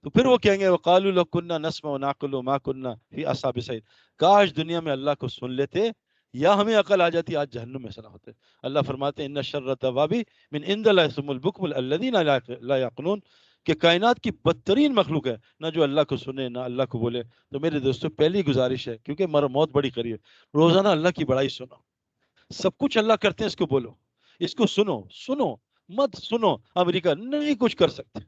A: تو پھر وہ کہیں گے وقالوا لو كنا نسمع ونعقل ما كنا في اصحاب السعير، کاش دنیا میں اللہ کو سن لیتے یا ہمیں عقل آ جاتی، آج جہنم میں سے نہ ہوتے۔ اللہ فرماتے ہیں ان شر الدواب من عند الله ثم البكم الذين لا يعقلون، کہ کائنات کی بدترین مخلوق ہے نہ جو اللہ کو سنے نہ اللہ کو بولے۔ تو میرے دوستو پہلی گزارش ہے، کیونکہ موت بڑی قریب ہے، روزانہ اللہ کی بڑائی سنو، سب کچھ اللہ کرتے ہیں اس کو بولو، اس کو سنو مت سنو امریکہ نہیں کچھ کر سکتے۔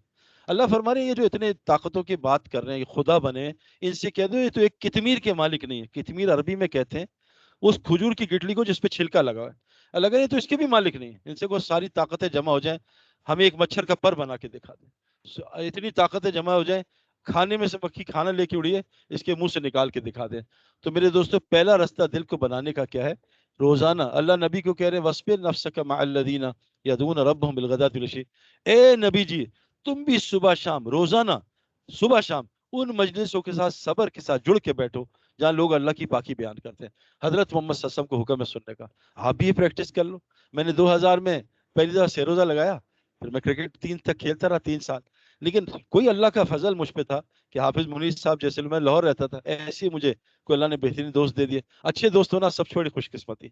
A: اللہ فرما رہے ہیں یہ جو اتنے طاقتوں کی بات کر رہے ہیں، یہ خدا بنے، ان سے کہہ دو یہ تو ایک کتمیر کے مالک نہیں ہے۔ کتمیر عربی میں کہتے ہیں اس کھجور کی گٹلی کو جس پہ چھلکا لگا ہے، اللہ کہہ رہے ہیں تو اس کے بھی مالک نہیں ہے، ان سے کوئی ساری طاقتیں جمع ہو جائیں، ہمیں ایک مچھر کا پر بنا کے دکھا دیں، اتنی طاقتیں جمع ہو جائیں، کھانے میں سے مکھی کھانا لے کے اڑیے، اس کے منہ سے نکال کے دکھا دیں۔ تو میرے دوستو پہلا رستہ دل کو بنانے کا کیا ہے، روزانہ اللہ نبی کو کہہ رہے ہیں وَاصْبِرْ نَفْسَكَ مَعَ الَّذِينَ يَدْعُونَ رَبَّهُمْ بِالْغَدَاةِ وَالْعَشِيِّ، اے نبی جی تم بھی صبح شام، روزانہ صبح شام ان مجلسوں کے ساتھ صبر کے ساتھ جڑ کے بیٹھو جہاں لوگ اللہ کی پاکی بیان کرتے ہیں، حضرت محمد صلی اللہ علیہ وسلم کو حکم ہے سننے کا۔ آپ بھی یہ پریکٹس کر لو۔ میں نے 2000 میں پہلی دفعہ سیروزہ لگایا، پھر میں کرکٹ 3 تک کھیلتا رہا 3 سال، لیکن کوئی اللہ کا فضل مجھ پہ تھا کہ حافظ منیز صاحب جیسے، میں لاہور رہتا تھا، ایسے ہی مجھے کوئی اللہ نے بہترین دوست دے دیے۔ اچھے دوست ہونا سب سے بڑی خوش قسمتی،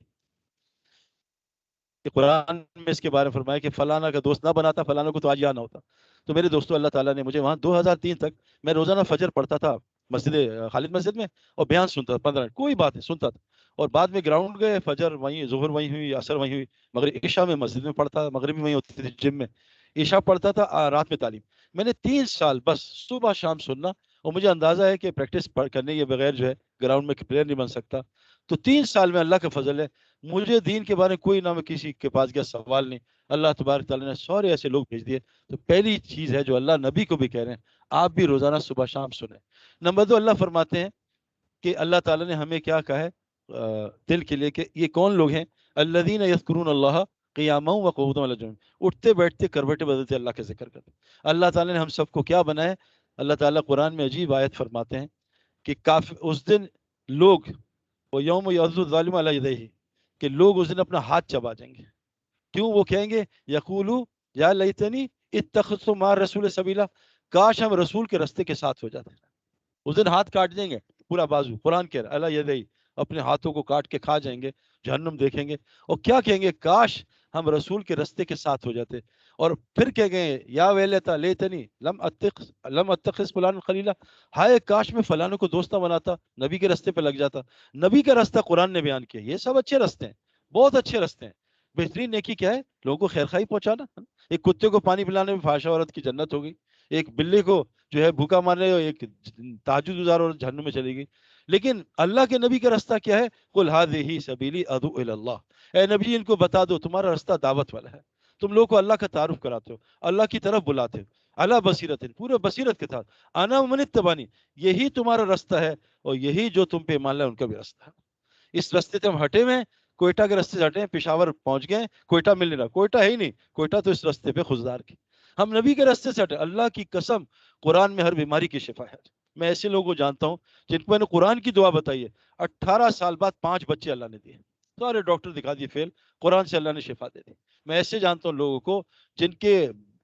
A: کہ قرآن میں اس کے بارے میں فرمایا کہ فلانا کا دوست نہ بناتا فلانا کو تو آج یہاں نہ ہوتا۔ تو میرے دوستو اللہ تعالیٰ نے مجھے وہاں 2003 تک میں روزانہ فجر پڑھتا تھا مسجد خالد مسجد میں، اور بیان سنتا تھا 15 منٹ، کوئی بات نہیں سنتا تھا، اور بعد میں گراؤنڈ گئے، فجر وہیں، ظہر وہیں ہوئی، عصر وہیں ہوئی، مغرب عشاء میں مسجد میں پڑھتا، مغرب بھی وہیں ہوتی تھی جم میں، عشاء پڑھتا تھا، رات میں تعلیم۔ میں نے 3 سال بس صبح شام سننا، اور مجھے اندازہ ہے کہ پریکٹس کرنے کے بغیر جو ہے گراؤنڈ میں پلیئر نہیں بن سکتا۔ تو 3 سال میں اللہ کا فضل ہے مجھے دین کے بارے میں کوئی نہ، میں کسی کے پاس گیا سوال نہیں، اللہ تبارک تعالیٰ نے سارے ایسے لوگ بھیج دیے۔ تو پہلی چیز ہے جو اللہ نبی کو بھی کہہ رہے ہیں آپ بھی روزانہ صبح شام سنیں۔ نمبر 2 اللہ فرماتے ہیں کہ اللہ تعالیٰ نے ہمیں کیا کہا ہے دل کے لیے، کہ یہ کون لوگ ہیں، الذین یذکرون اللہ قیاما وقعودا وعلی جنوبہم، اٹھتے بیٹھتے کروٹے بدلتے اللہ کا ذکر کرتے۔ اللہ تعالیٰ نے ہم سب کو کیا بنایا ہے، اللہ تعالیٰ قرآن میں عجیب آیت فرماتے ہیں کہ اس دن لوگ وہ یوم یعض الظالم علی یدیہ کہ لوگ اس دن اپنا ہاتھ چبا جائیں گے. کیوں؟ وہ کہیں گے یقولو یا لیتنی اتخذت مع رسول سبیلا، کاش ہم رسول کے رستے کے ساتھ ہو جاتے. اس دن ہاتھ کاٹ دیں گے پورا بازو. قرآن کہہ رہا ہے اللہ یدئی، اپنے ہاتھوں کو کاٹ کے کھا جائیں گے، جہنم دیکھیں گے اور کیا کہیں گے؟ کاش ہم رسول کے رستے کے ساتھ ہو جاتے. اور پھر کہہ گئے یا ویلتا لیتنی لم اتخذ فلان خلیلا، ہائے کاش میں فلانوں کو دوست نہ بناتا، نبی کے رستے پہ لگ جاتا. نبی کا رستہ قرآن نے بیان کیا. یہ سب اچھے رستے ہیں، بہت اچھے رستے ہیں. بہترین نیکی کیا ہے؟ لوگوں کو خیر خائی پہنچانا. ایک کتے کو پانی پلانے میں فحاشہ عورت کی جنت ہو گئی. ایک بلی کو جو ہے بھوکا مارنے، ایک تہجد گزار اور جہنم میں چلی گئی. لیکن اللہ کے نبی کا رستہ کیا ہے؟ قل ھذہ سبیلی ادعو الی اللہ، اے نبی ان کو بتا دو تمہارا رستہ دعوت والا ہے. تم لوگوں کو اللہ کا تعارف کراتے ہو، اللہ کی طرف بلاتے ہو، اللہ بصیرت، پورے بصیرت کے ساتھ. انا من اتبعنی، یہی تمہارا رستہ ہے اور یہی جو تم پہ ایمان لائے ان کا بھی رستہ ہے. اس رستے سے ہم ہٹے ہوئے ہیں، کوئٹہ کے رستے سے ہٹے ہیں، پشاور پہنچ گئے، کوئٹہ مل نہیں رہا. کوئٹہ ہے ہی نہیں، کوئٹہ تو اس رستے پہ خضدار کی. ہم نبی کے رستے سے ہٹے. اللہ کی قسم قرآن میں ہر بیماری کی شفا ہے. میں ایسے لوگوں کو جانتا ہوں جن کو میں نے قرآن کی دعا بتائی ہے، 18 سال بعد 5 بچے اللہ نے دیے. سارے ڈاکٹر دکھا دیے فیل، قرآن سے اللہ نے شفا دے دی. میں ایسے جانتا ہوں لوگوں کو جن کے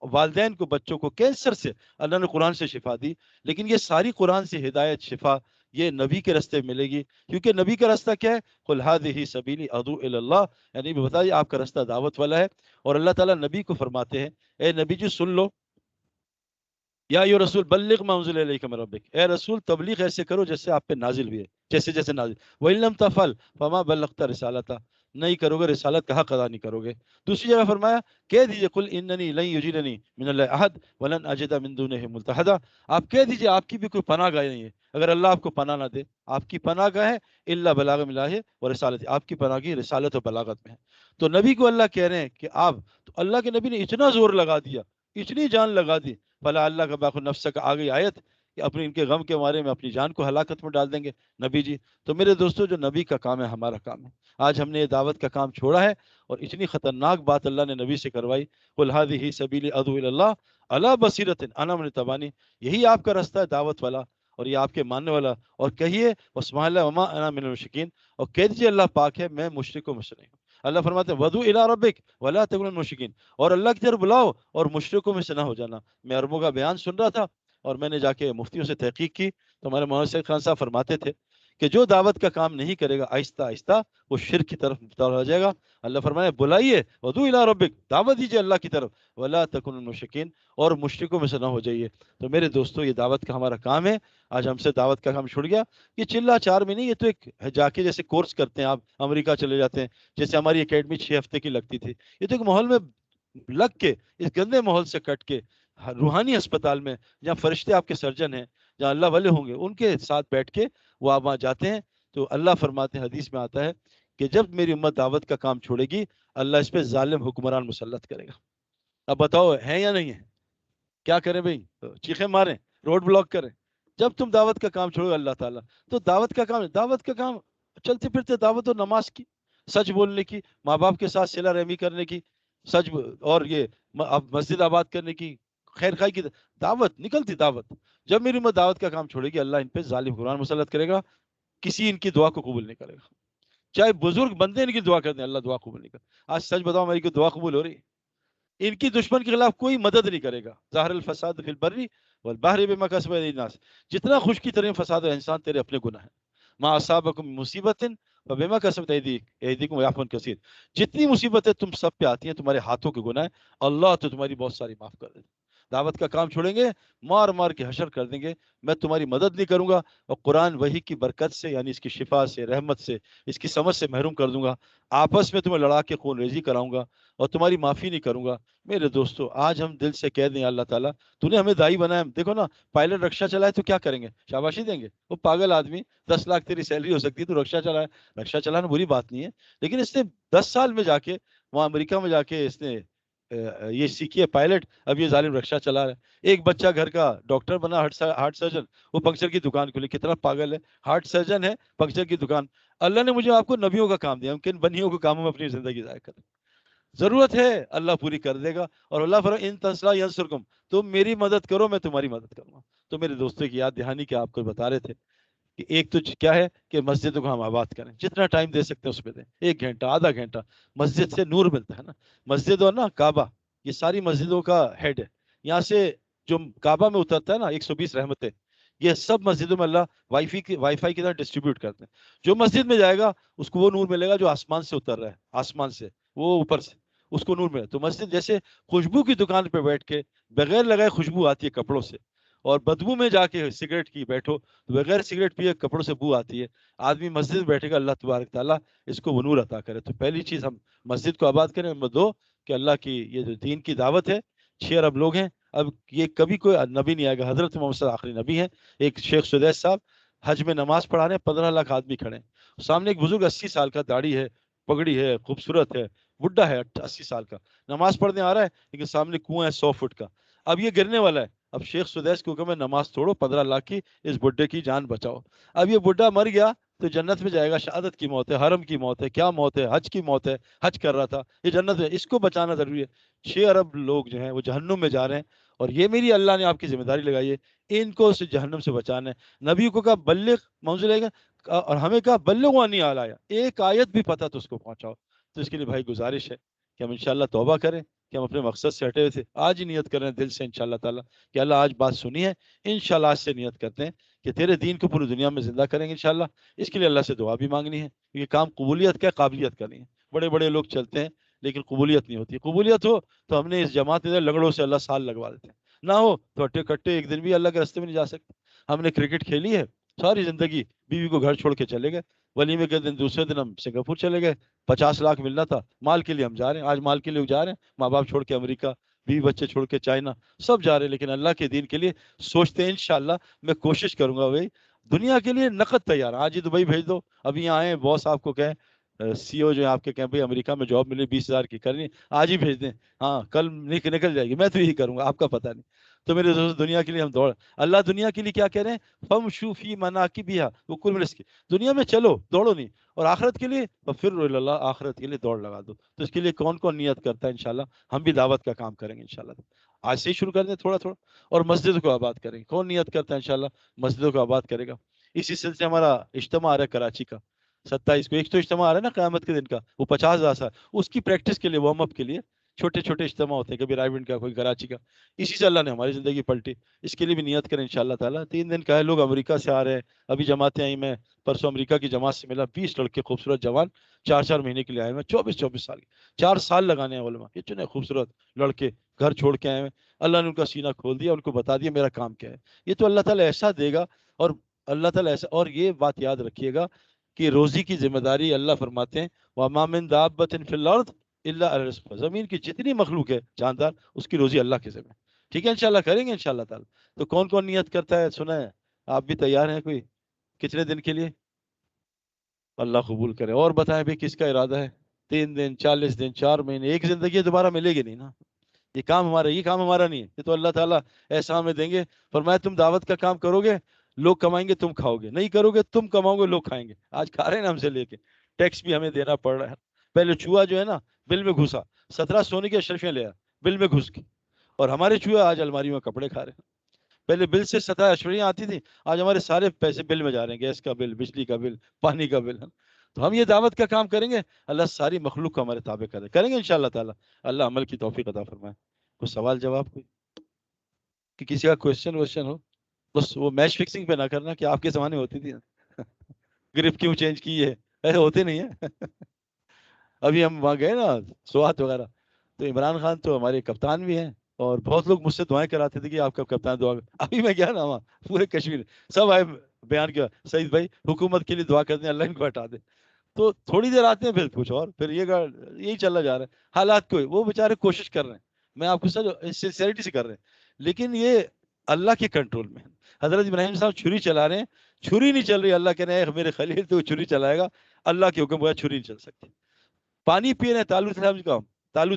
A: والدین کو، بچوں کو کینسر سے اللہ نے قرآن سے شفا دی. لیکن یہ ساری قرآن سے ہدایت، شفا یہ نبی کے رستے ملے گی. کیونکہ نبی کا رستہ کیا ہے؟ قل ھذہ سبیلی ادعو الی اللہ، یعنی بتائیے آپ کا رستہ دعوت والا ہے. اور اللہ تعالیٰ نبی کو فرماتے ہیں اے نبی جی سن لو، یا ایو رسول بلغ ما انزل الیک من ربک، اے رسول تبلیغ ایسے کرو جیسے آپ پہ نازل ہوئی ہے، جیسے جیسے نازل. وَإِن لَمْ تَفْعَلْ فَمَا بَلَّغْتَ رِسَالَتَهُ، نہیں کرو گے رسالت کا حق ادا نہیں کرو گے. دوسری جگہ فرمایا کہہ دیجئے قل اننی لن یجیرنی من اللہ احد ولن اجد من دونہ ملتحدا، آپ کہہ دیجئے آپ کی بھی کوئی پناہ گاہ نہیں ہے اگر اللہ آپ کو پناہ نہ دے. آپ کی پناہ گاہ ہے الا بلاغ من اللہ و رسالت، آپ کی پناہ گاہ رسالت و بلاغت میں ہے. تو نبی کو اللہ کہہ رہے ہیں کہ آپ، تو اللہ کے نبی نے اتنا زور لگا دیا، اتنی جان لگا دی. فلا اللہ کا باخ نفس کا آ گئی آیت کہ اپنے ان کے غم کے مارے میں اپنی جان کو ہلاکت میں ڈال دیں گے نبی جی. تو میرے دوستو جو نبی کا کام ہے ہمارا کام ہے. آج ہم نے یہ دعوت کا کام چھوڑا ہے اور اتنی خطرناک بات اللہ نے نبی سے کروائی. قل ھذہ سبیلی ادعو الی اللہ علی بصیرۃ انا من اتبعنی، یہی آپ کا رستہ ہے دعوت والا اور یہ آپ کے ماننے والا. اور کہیے وسبحان اللہ وما انا من المشرکین، اور کہہ دیجیے اللہ پاک ہے میں مشرکوں میں سے نہیں ہوں. اللہ فرماتے ہیں ودعو الی ربک ولا تکن من المشرکین، اور اللہ کی طرف بلاؤ اور مشرکوں میں سے نہ ہو جانا. میں عربوں کا بیان سن رہا تھا اور میں نے جا کے مفتیوں سے تحقیق کی تو ہمارے مولانا سید خان صاحب فرماتے تھے کہ جو دعوت کا کام نہیں کرے گا آہستہ آہستہ وہ شرک کی طرف مبتلا ہو جائے گا. اللہ فرمایا بلائیے ودعو الی ربک، دعوت دیجیے اللہ کی طرف، ولا تکن من المشرکین، اور مشرکوں میں سے نہ ہو جائیے. تو میرے دوستو یہ دعوت کا ہمارا کام ہے. آج ہم سے دعوت کا کام چھوڑ گیا. یہ چلا چار میں نہیں، یہ تو ایک جا کے جیسے کورس کرتے ہیں آپ امریکہ چلے جاتے ہیں، جیسے ہماری اکیڈمی 6 ہفتے کی لگتی تھی. یہ تو ایک ماحول میں لگ کے، اس گندے ماحول سے کٹ کے روحانی اسپتال میں جہاں فرشتے آپ کے سرجن ہیں، جہاں اللہ والے ہوں گے ان کے ساتھ بیٹھ کے وہ آپ وہاں جاتے ہیں. تو اللہ فرماتے ہیں حدیث میں آتا ہے کہ جب میری امت دعوت کا کام چھوڑے گی اللہ اس پہ ظالم حکمران مسلط کرے گا. اب بتاؤ ہے یا نہیں ہے؟ کیا کریں بھائی؟ چیخیں ماریں، روڈ بلاک کریں؟ جب تم دعوت کا کام چھوڑو اللہ تعالیٰ، تو دعوت کا کام، دعوت کا کام چلتے پھرتے دعوت و نماز کی، سچ بولنے کی، ماں باپ کے ساتھ صلہ رحمی کرنے کی، سچ اور یہ مسجد آباد کرنے کی، خیر خائی کی دعوت، نکلتی دعوت. جب میری امت دعوت کا کام چھوڑے گی اللہ ان پہ ظالم حکمران مسلط کرے گا. کسی ان کی دعا کو قبول نہیں کرے گا، چاہے بزرگ بندے ان کی دعا کر دیں اللہ دعا قبول نہیں کرے. آج سچ بتاؤ ہماری کوئی دعا قبول ہو رہی ہے؟ ان کی دشمن کے خلاف کوئی مدد نہیں کرے گا. ظاہر الفساد فی البر والبحر بما کسبت ایدی الناس، جتنا خشکی ترین فساد ہے انسان تیرے اپنے گناہ ہیں. ما اصابکم من مصیبت فبما کسبت ایدیکم ویعفو عن کثیر، جتنی مصیبتیں تم سب پہ آتی ہیں تمہارے ہاتھوں کے گناہ ہیں، اللہ تو تمہاری بہت ساری معاف کر دیتا. دعوت کا کام چھوڑیں گے مار مار کے حشر کر دیں گے، میں تمہاری مدد نہیں کروں گا اور قرآن وحی کی برکت سے، یعنی اس کی شفا سے، رحمت سے، اس کی سمجھ سے محروم کر دوں گا. آپس میں تمہیں لڑا کے خون ریزی کراؤں گا اور تمہاری معافی نہیں کروں گا. میرے دوستو آج ہم دل سے کہہ دیں اللہ تعالیٰ تو نے ہمیں دائی بنایا. دیکھو نا پائلٹ رکشا چلائے تو کیا کریں گے؟ شاباشی دیں گے. وہ پاگل آدمی، 10 لاکھ تیری سیلری ہو سکتی ہے تو رکشا چلائے. رکشا چلانا بری بات نہیں ہے، لیکن اس نے 10 سال میں جا کے وہاں امریکہ میں جا کے اس نے یہ سیکھی ہے پائلٹ، اب یہ ظالم رکشا چلا رہا ہے. ایک بچہ گھر کا ڈاکٹر بنا، ہارٹ سرجن، وہ پنکچر کی دکان کھولی. کتنا پاگل ہے، ہارٹ سرجن ہے، پنکچر کی دکان. اللہ نے مجھے آپ کو نبیوں کا کام دیا، کن بنیوں کو کاموں میں اپنی زندگی ضائع کریں. ضرورت ہے اللہ پوری کر دے گا. اور اللہ فرمائے ان تنصروا ینصرکم، تم میری مدد کرو میں تمہاری مدد کروں گا. تو میرے دوستوں کی یاد دہانی کے آپ کو بتا رہے تھے کہ ایک تو کیا ہے کہ مسجدوں کو ہم آباد کریں، جتنا ٹائم دے سکتے ہیں اس پہ دیں، 1 گھنٹہ آدھا گھنٹہ، مسجد سے نور ملتا ہے نا، مسجد اور نا کعبہ یہ ساری مسجدوں کا ہیڈ ہے، یہاں سے جو کعبہ میں اترتا ہے نا 120 رحمتیں، یہ سب مسجدوں میں اللہ وائی فائی کی طرح ڈسٹریبیوٹ کرتے ہیں، جو مسجد میں جائے گا اس کو وہ نور ملے گا جو آسمان سے اتر رہا ہے، آسمان سے وہ اوپر سے اس کو نور ملے، تو مسجد جیسے خوشبو کی دکان پہ بیٹھ کے بغیر لگائے خوشبو آتی ہے کپڑوں سے، اور بدبو میں جا کے سگریٹ کی بیٹھو تو بغیر سگریٹ پیے کپڑوں سے بو آتی ہے، آدمی مسجد میں بیٹھے گا، اللہ تبارک تعالیٰ اس کو وہ نور عطا کرے، تو پہلی چیز ہم مسجد کو آباد کریں، نمبر 2 کہ اللہ کی یہ جو دین کی دعوت ہے، 6 ارب لوگ ہیں، اب یہ کبھی کوئی نبی نہیں آئے گا، حضرت محمد صلی اللہ علیہ وسلم آخری نبی ہیں، ایک شیخ سدیس صاحب حج میں نماز پڑھا رہے ہیں، 15 لاکھ آدمی کھڑے ہیں، سامنے ایک بزرگ 80 سال کا، داڑھی ہے، پگڑی ہے، خوبصورت ہے، بڈھا ہے 80 سال کا، نماز پڑھنے آ رہا ہے لیکن سامنے کنواں ہے 100 فٹ کا، اب یہ گرنے والا ہے، اب شیخ سدیس کو حکم ہے نماز توڑو، 15 لاکھ کی اس بڈھے کی جان بچاؤ، اب یہ بڈھا مر گیا تو جنت میں جائے گا، شہادت کی موت ہے، حرم کی موت ہے، کیا موت ہے، حج کی موت ہے، حج کر رہا تھا، یہ جنت ہے، اس کو بچانا ضروری ہے، 6 ارب لوگ جو ہیں وہ جہنم میں جا رہے ہیں، اور یہ میری اللہ نے آپ کی ذمہ داری لگائی ہے، ان کو اس جہنم سے بچانا ہے، نبی کو کہا بلغ منزل ہے گا، اور ہمیں کہا بلغوا انی آیا، ایک آیت بھی پتہ تو اس کو پہنچاؤ، تو اس کے لیے بھائی گزارش ہے کہ ہم انشاءاللہ توبہ کریں کہ ہم اپنے مقصد سے ہٹے ہوئے تھے، آج ہی نیت کریں دل سے انشاءاللہ تعالی کہ اللہ آج بات سنی ہے، انشاءاللہ آج سے نیت کرتے ہیں کہ تیرے دین کو پوری دنیا میں زندہ کریں گے انشاءاللہ، اس کے لیے اللہ سے دعا بھی مانگنی ہے، یہ کام قبولیت کا قابلیت کا نہیں ہے، بڑے بڑے لوگ چلتے ہیں لیکن قبولیت نہیں ہوتی، قبولیت ہو تو ہم نے اس جماعت میں لنگڑوں سے اللہ سال لگوا دیتے ہیں، نہ ہو تو ہٹے کٹے ایک دن بھی اللہ کے راستے میں نہیں جا سکتے، ہم نے کرکٹ کھیلی ہے ساری زندگی، بیوی کو گھر چھوڑ کے چلے گئے، ولیمے کے دن دوسرے دن ہم سنگاپور چلے گئے، 50 لاکھ ملنا تھا، مال کے لیے ہم جا رہے ہیں، آج مال کے لیے جا رہے ہیں، ماں باپ چھوڑ کے امریکہ، بیوی بچے چھوڑ کے چائنا، سب جا رہے ہیں، لیکن اللہ کے دین کے لیے سوچتے ہیں انشاءاللہ، میں کوشش کروں گا بھائی، دنیا کے لیے نقد تیار، آج ہی دبئی بھیج دو، ابھی یہاں آئے باس آپ کو کہیں سی او جو ہے آپ کے کہیں بھائی امریکہ میں جاب ملی 20,000 کی کرنی، آج ہی بھیج دیں، ہاں کل نکل جائے گی، میں تو یہی کروں گا، آپ کا پتہ نہیں، تو میرے دوست دنیا کے لیے ہم دوڑ، اللہ دنیا کے لیے کیا کہہ رہے ہیں، فمشوا فی مناکبہا وکلوا من رزقہ، دنیا میں چلو دوڑو نہیں، اور آخرت کے لیے ففروا الی اللہ، آخرت کے لیے دوڑ لگا دو، تو اس کے لیے کون کون نیت کرتا ہے انشاءاللہ، ہم بھی دعوت کا کام کریں گے انشاءاللہ، آج سے ہی شروع کر دیں تھوڑا تھوڑا، اور مسجد کو آباد کریں گے، کون نیت کرتا ہے انشاءاللہ مسجدوں کو آباد کرے گا، اسی سلسلے ہمارا اجتماع آ رہا ہے کراچی کا 27 کو، ایک تو اجتماع آ رہا ہے نا قیامت کے دن کا، وہ 50,000 سال، اس کی پریکٹس کے لیے وارم اپ کے لیے چھوٹے چھوٹے اجتماع ہوتے ہیں، کبھی رائے کا، کوئی کراچی کا، اسی سے اللہ نے ہماری زندگی پلٹی، اس کے لیے بھی نیت کریں انشاءاللہ تعالیٰ، 3 دن کا ہے، لوگ امریکہ سے آ رہے ہیں، ابھی جماعتیں آئی، میں پرسوں امریکہ کی جماعت سے ملا، 20 لڑکے خوبصورت جوان 4 مہینے کے لیے آئے ہوئے، 24 سال کے، 4 سال لگانے ہیں علماء، اتنے خوبصورت لڑکے گھر چھوڑ کے آئے ہوئے، اللہ نے ان کا سینہ کھول دیا، ان کو بتا دیا میرا کام کیا ہے، یہ تو اللہ تعالیٰ ایسا دے گا، اور اللہ تعالیٰ ایسا، اور یہ بات یاد رکھیے گا کہ روزی کی ذمہ داری اللہ فرماتے ہیں وَمَا مِن دَابَّةٍ فِي الْأَرْضِ إِلَّا عَلَى رِزْقِهَا، زمین کی جتنی مخلوق ہے جاندار، اس کی روزی اللہ کے ذمہ ہے، ٹھیک ہے انشاءاللہ کریں گے انشاءاللہ تعالیٰ، تو کون کون نیت کرتا ہے سنا ہے، آپ بھی تیار ہیں کوئی، کتنے دن کے لیے، اللہ قبول کرے، اور بتائیں بھی کس کا ارادہ ہے، 3 دن 40 دن 4 مہینے، ایک زندگی دوبارہ ملے گی نہیں نا، یہ کام ہمارا نہیں ہے، یہ تو اللہ تعالیٰ ایسا ہمیں دیں گے، فرمایا تم دعوت کا کام کرو گے، لوگ کمائیں گے تم کھاؤ گے، نہیں کرو گے تم کماؤ گے لوگ کھائیں گے، آج کھا رہے ہیں نا ہم سے لے کے، ٹیکس بھی ہمیں دینا پڑ رہا ہے، پہلے چوہا جو ہے نا بل میں گھسا، 17 سونے کی اشرفیاں لیا بل میں گھس کے، اور ہمارے چوہے آج الماریوں میں کپڑے کھا رہے ہیں، پہلے بل سے 17 اشرفیاں آتی تھی، آج ہمارے سارے پیسے بل میں جا رہے ہیں، گیس کا بل، بجلی کا بل، پانی کا بل، تو ہم یہ دعوت کا کام کریں گے، اللہ ساری مخلوق کو ہمارے تابع کریں گے انشاءاللہ تعالی، اللہ عمل کی توفیق عطا فرمائے، کوئی سوال جواب کوئی کہ کسی کا کوشچن ویشچن ہو، بس وہ میچ فکسنگ پہ نہ کرنا کہ آپ کے زمانے میں ہوتی تھی گرپ کیوں چینج کی ہے، ایسے ہوتے نہیں ہیں ابھی ہم وہاں گئے نا سوات وغیرہ، تو عمران خان تو ہمارے کپتان بھی ہیں، اور بہت لوگ مجھ سے دعائیں کراتے تھے کہ آپ کا کپتان دعا ابھی میں گیا نا وہاں پورے کشمیر سب آئے بیان کیا سعید بھائی حکومت کے لیے دعا کرتے ہیں اللہ ان کو ہٹا دے، تو تھوڑی دیر آتے ہیں پھر کچھ اور، پھر یہی چلا جا رہا ہے حالات کو، وہ بیچارے کوشش کر رہے ہیں، میں آپ کو سنسیئرٹی سے کر رہے ہیں، لیکن یہ اللہ کے کنٹرول میں، حضرت ابراہیم صاحب چھری چلا رہے ہیں، چھری نہیں چل رہی، اللہ کہہ رہے ہیں میرے خلیل تو چھری چلائے گا، اللہ کے حکم بغیر چھری نہیں چل سکتی، پانی پی رہے ہیں طالوت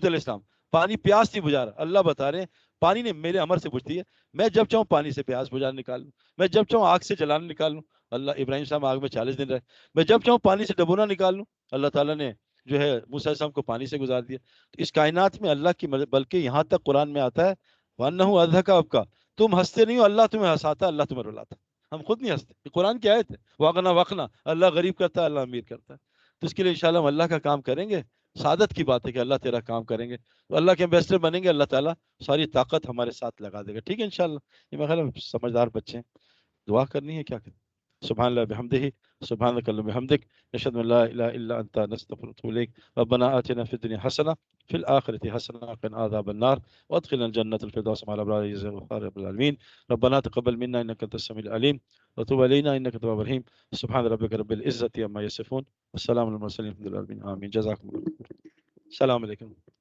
A: علیہ السلام پانی پیاس نہیں بجھا رہا، اللہ بتا رہے ہیں پانی نے میرے امر سے بجھتی ہے، میں جب چاہوں پانی سے پیاس بجھانا نکال لوں، میں جب چاہوں آگ سے جلانا نکال لوں، اللہ ابراہیم صاحب آگ میں 40 دن رہے، میں جب چاہوں پانی سے ڈبونا نکال لوں، اللہ تعالیٰ نے جو ہے موسیٰ علیہ السلام کو پانی سے گزار دیا، تو اس کائنات میں اللہ کی بلکہ یہاں تک قرآن میں آتا ہے وَأَنَّهُ أَضْحَكَ وَأَبْكَىٰ، تم ہنستے نہیں ہو اللہ تمہیں ہنساتا، اللہ تمہیں رلاتا، ہم خود نہیں ہنستے. یہ قرآن کی آیت ہے. واغنا وقنا, اللہ غریب کرتا ہے, اللہ امیر کرتا ہے. تو اس کے لیے انشاءاللہ ہم اللہ کا کام کریں گے. سعادت کی بات ہے کہ اللہ تیرا کام کریں گے تو اللہ کے امبیسڈر بنیں گے, اللہ تعالیٰ ساری طاقت ہمارے ساتھ لگا دے گا. ٹھیک ہے انشاءاللہ. یہ میرا خیال ہے سمجھدار بچے ہیں. دعا کرنی ہے کیا کریں. سبحان اللہ بحمدہ, سبحانک اللہم بحمدک, نشہد ان لا الہ الا انت, نستغفرک ونتوب الیک. ربنا آتنا فی الدنیا حسنہ فی الآخرۃ حسنہ وقنا عذاب النار وادخلنا الجنة الفردوس مع الأبرار يا غفار رب العالمين. ربنا تقبل منا إنك أنت السميع العليم وتب علينا إنك أنت التواب الرحيم. سبحان ربك رب العزة عما يصفون والسلام على المرسلين الحمد لله رب العالمين. آمين. جزاكم الله. السلام علیکم.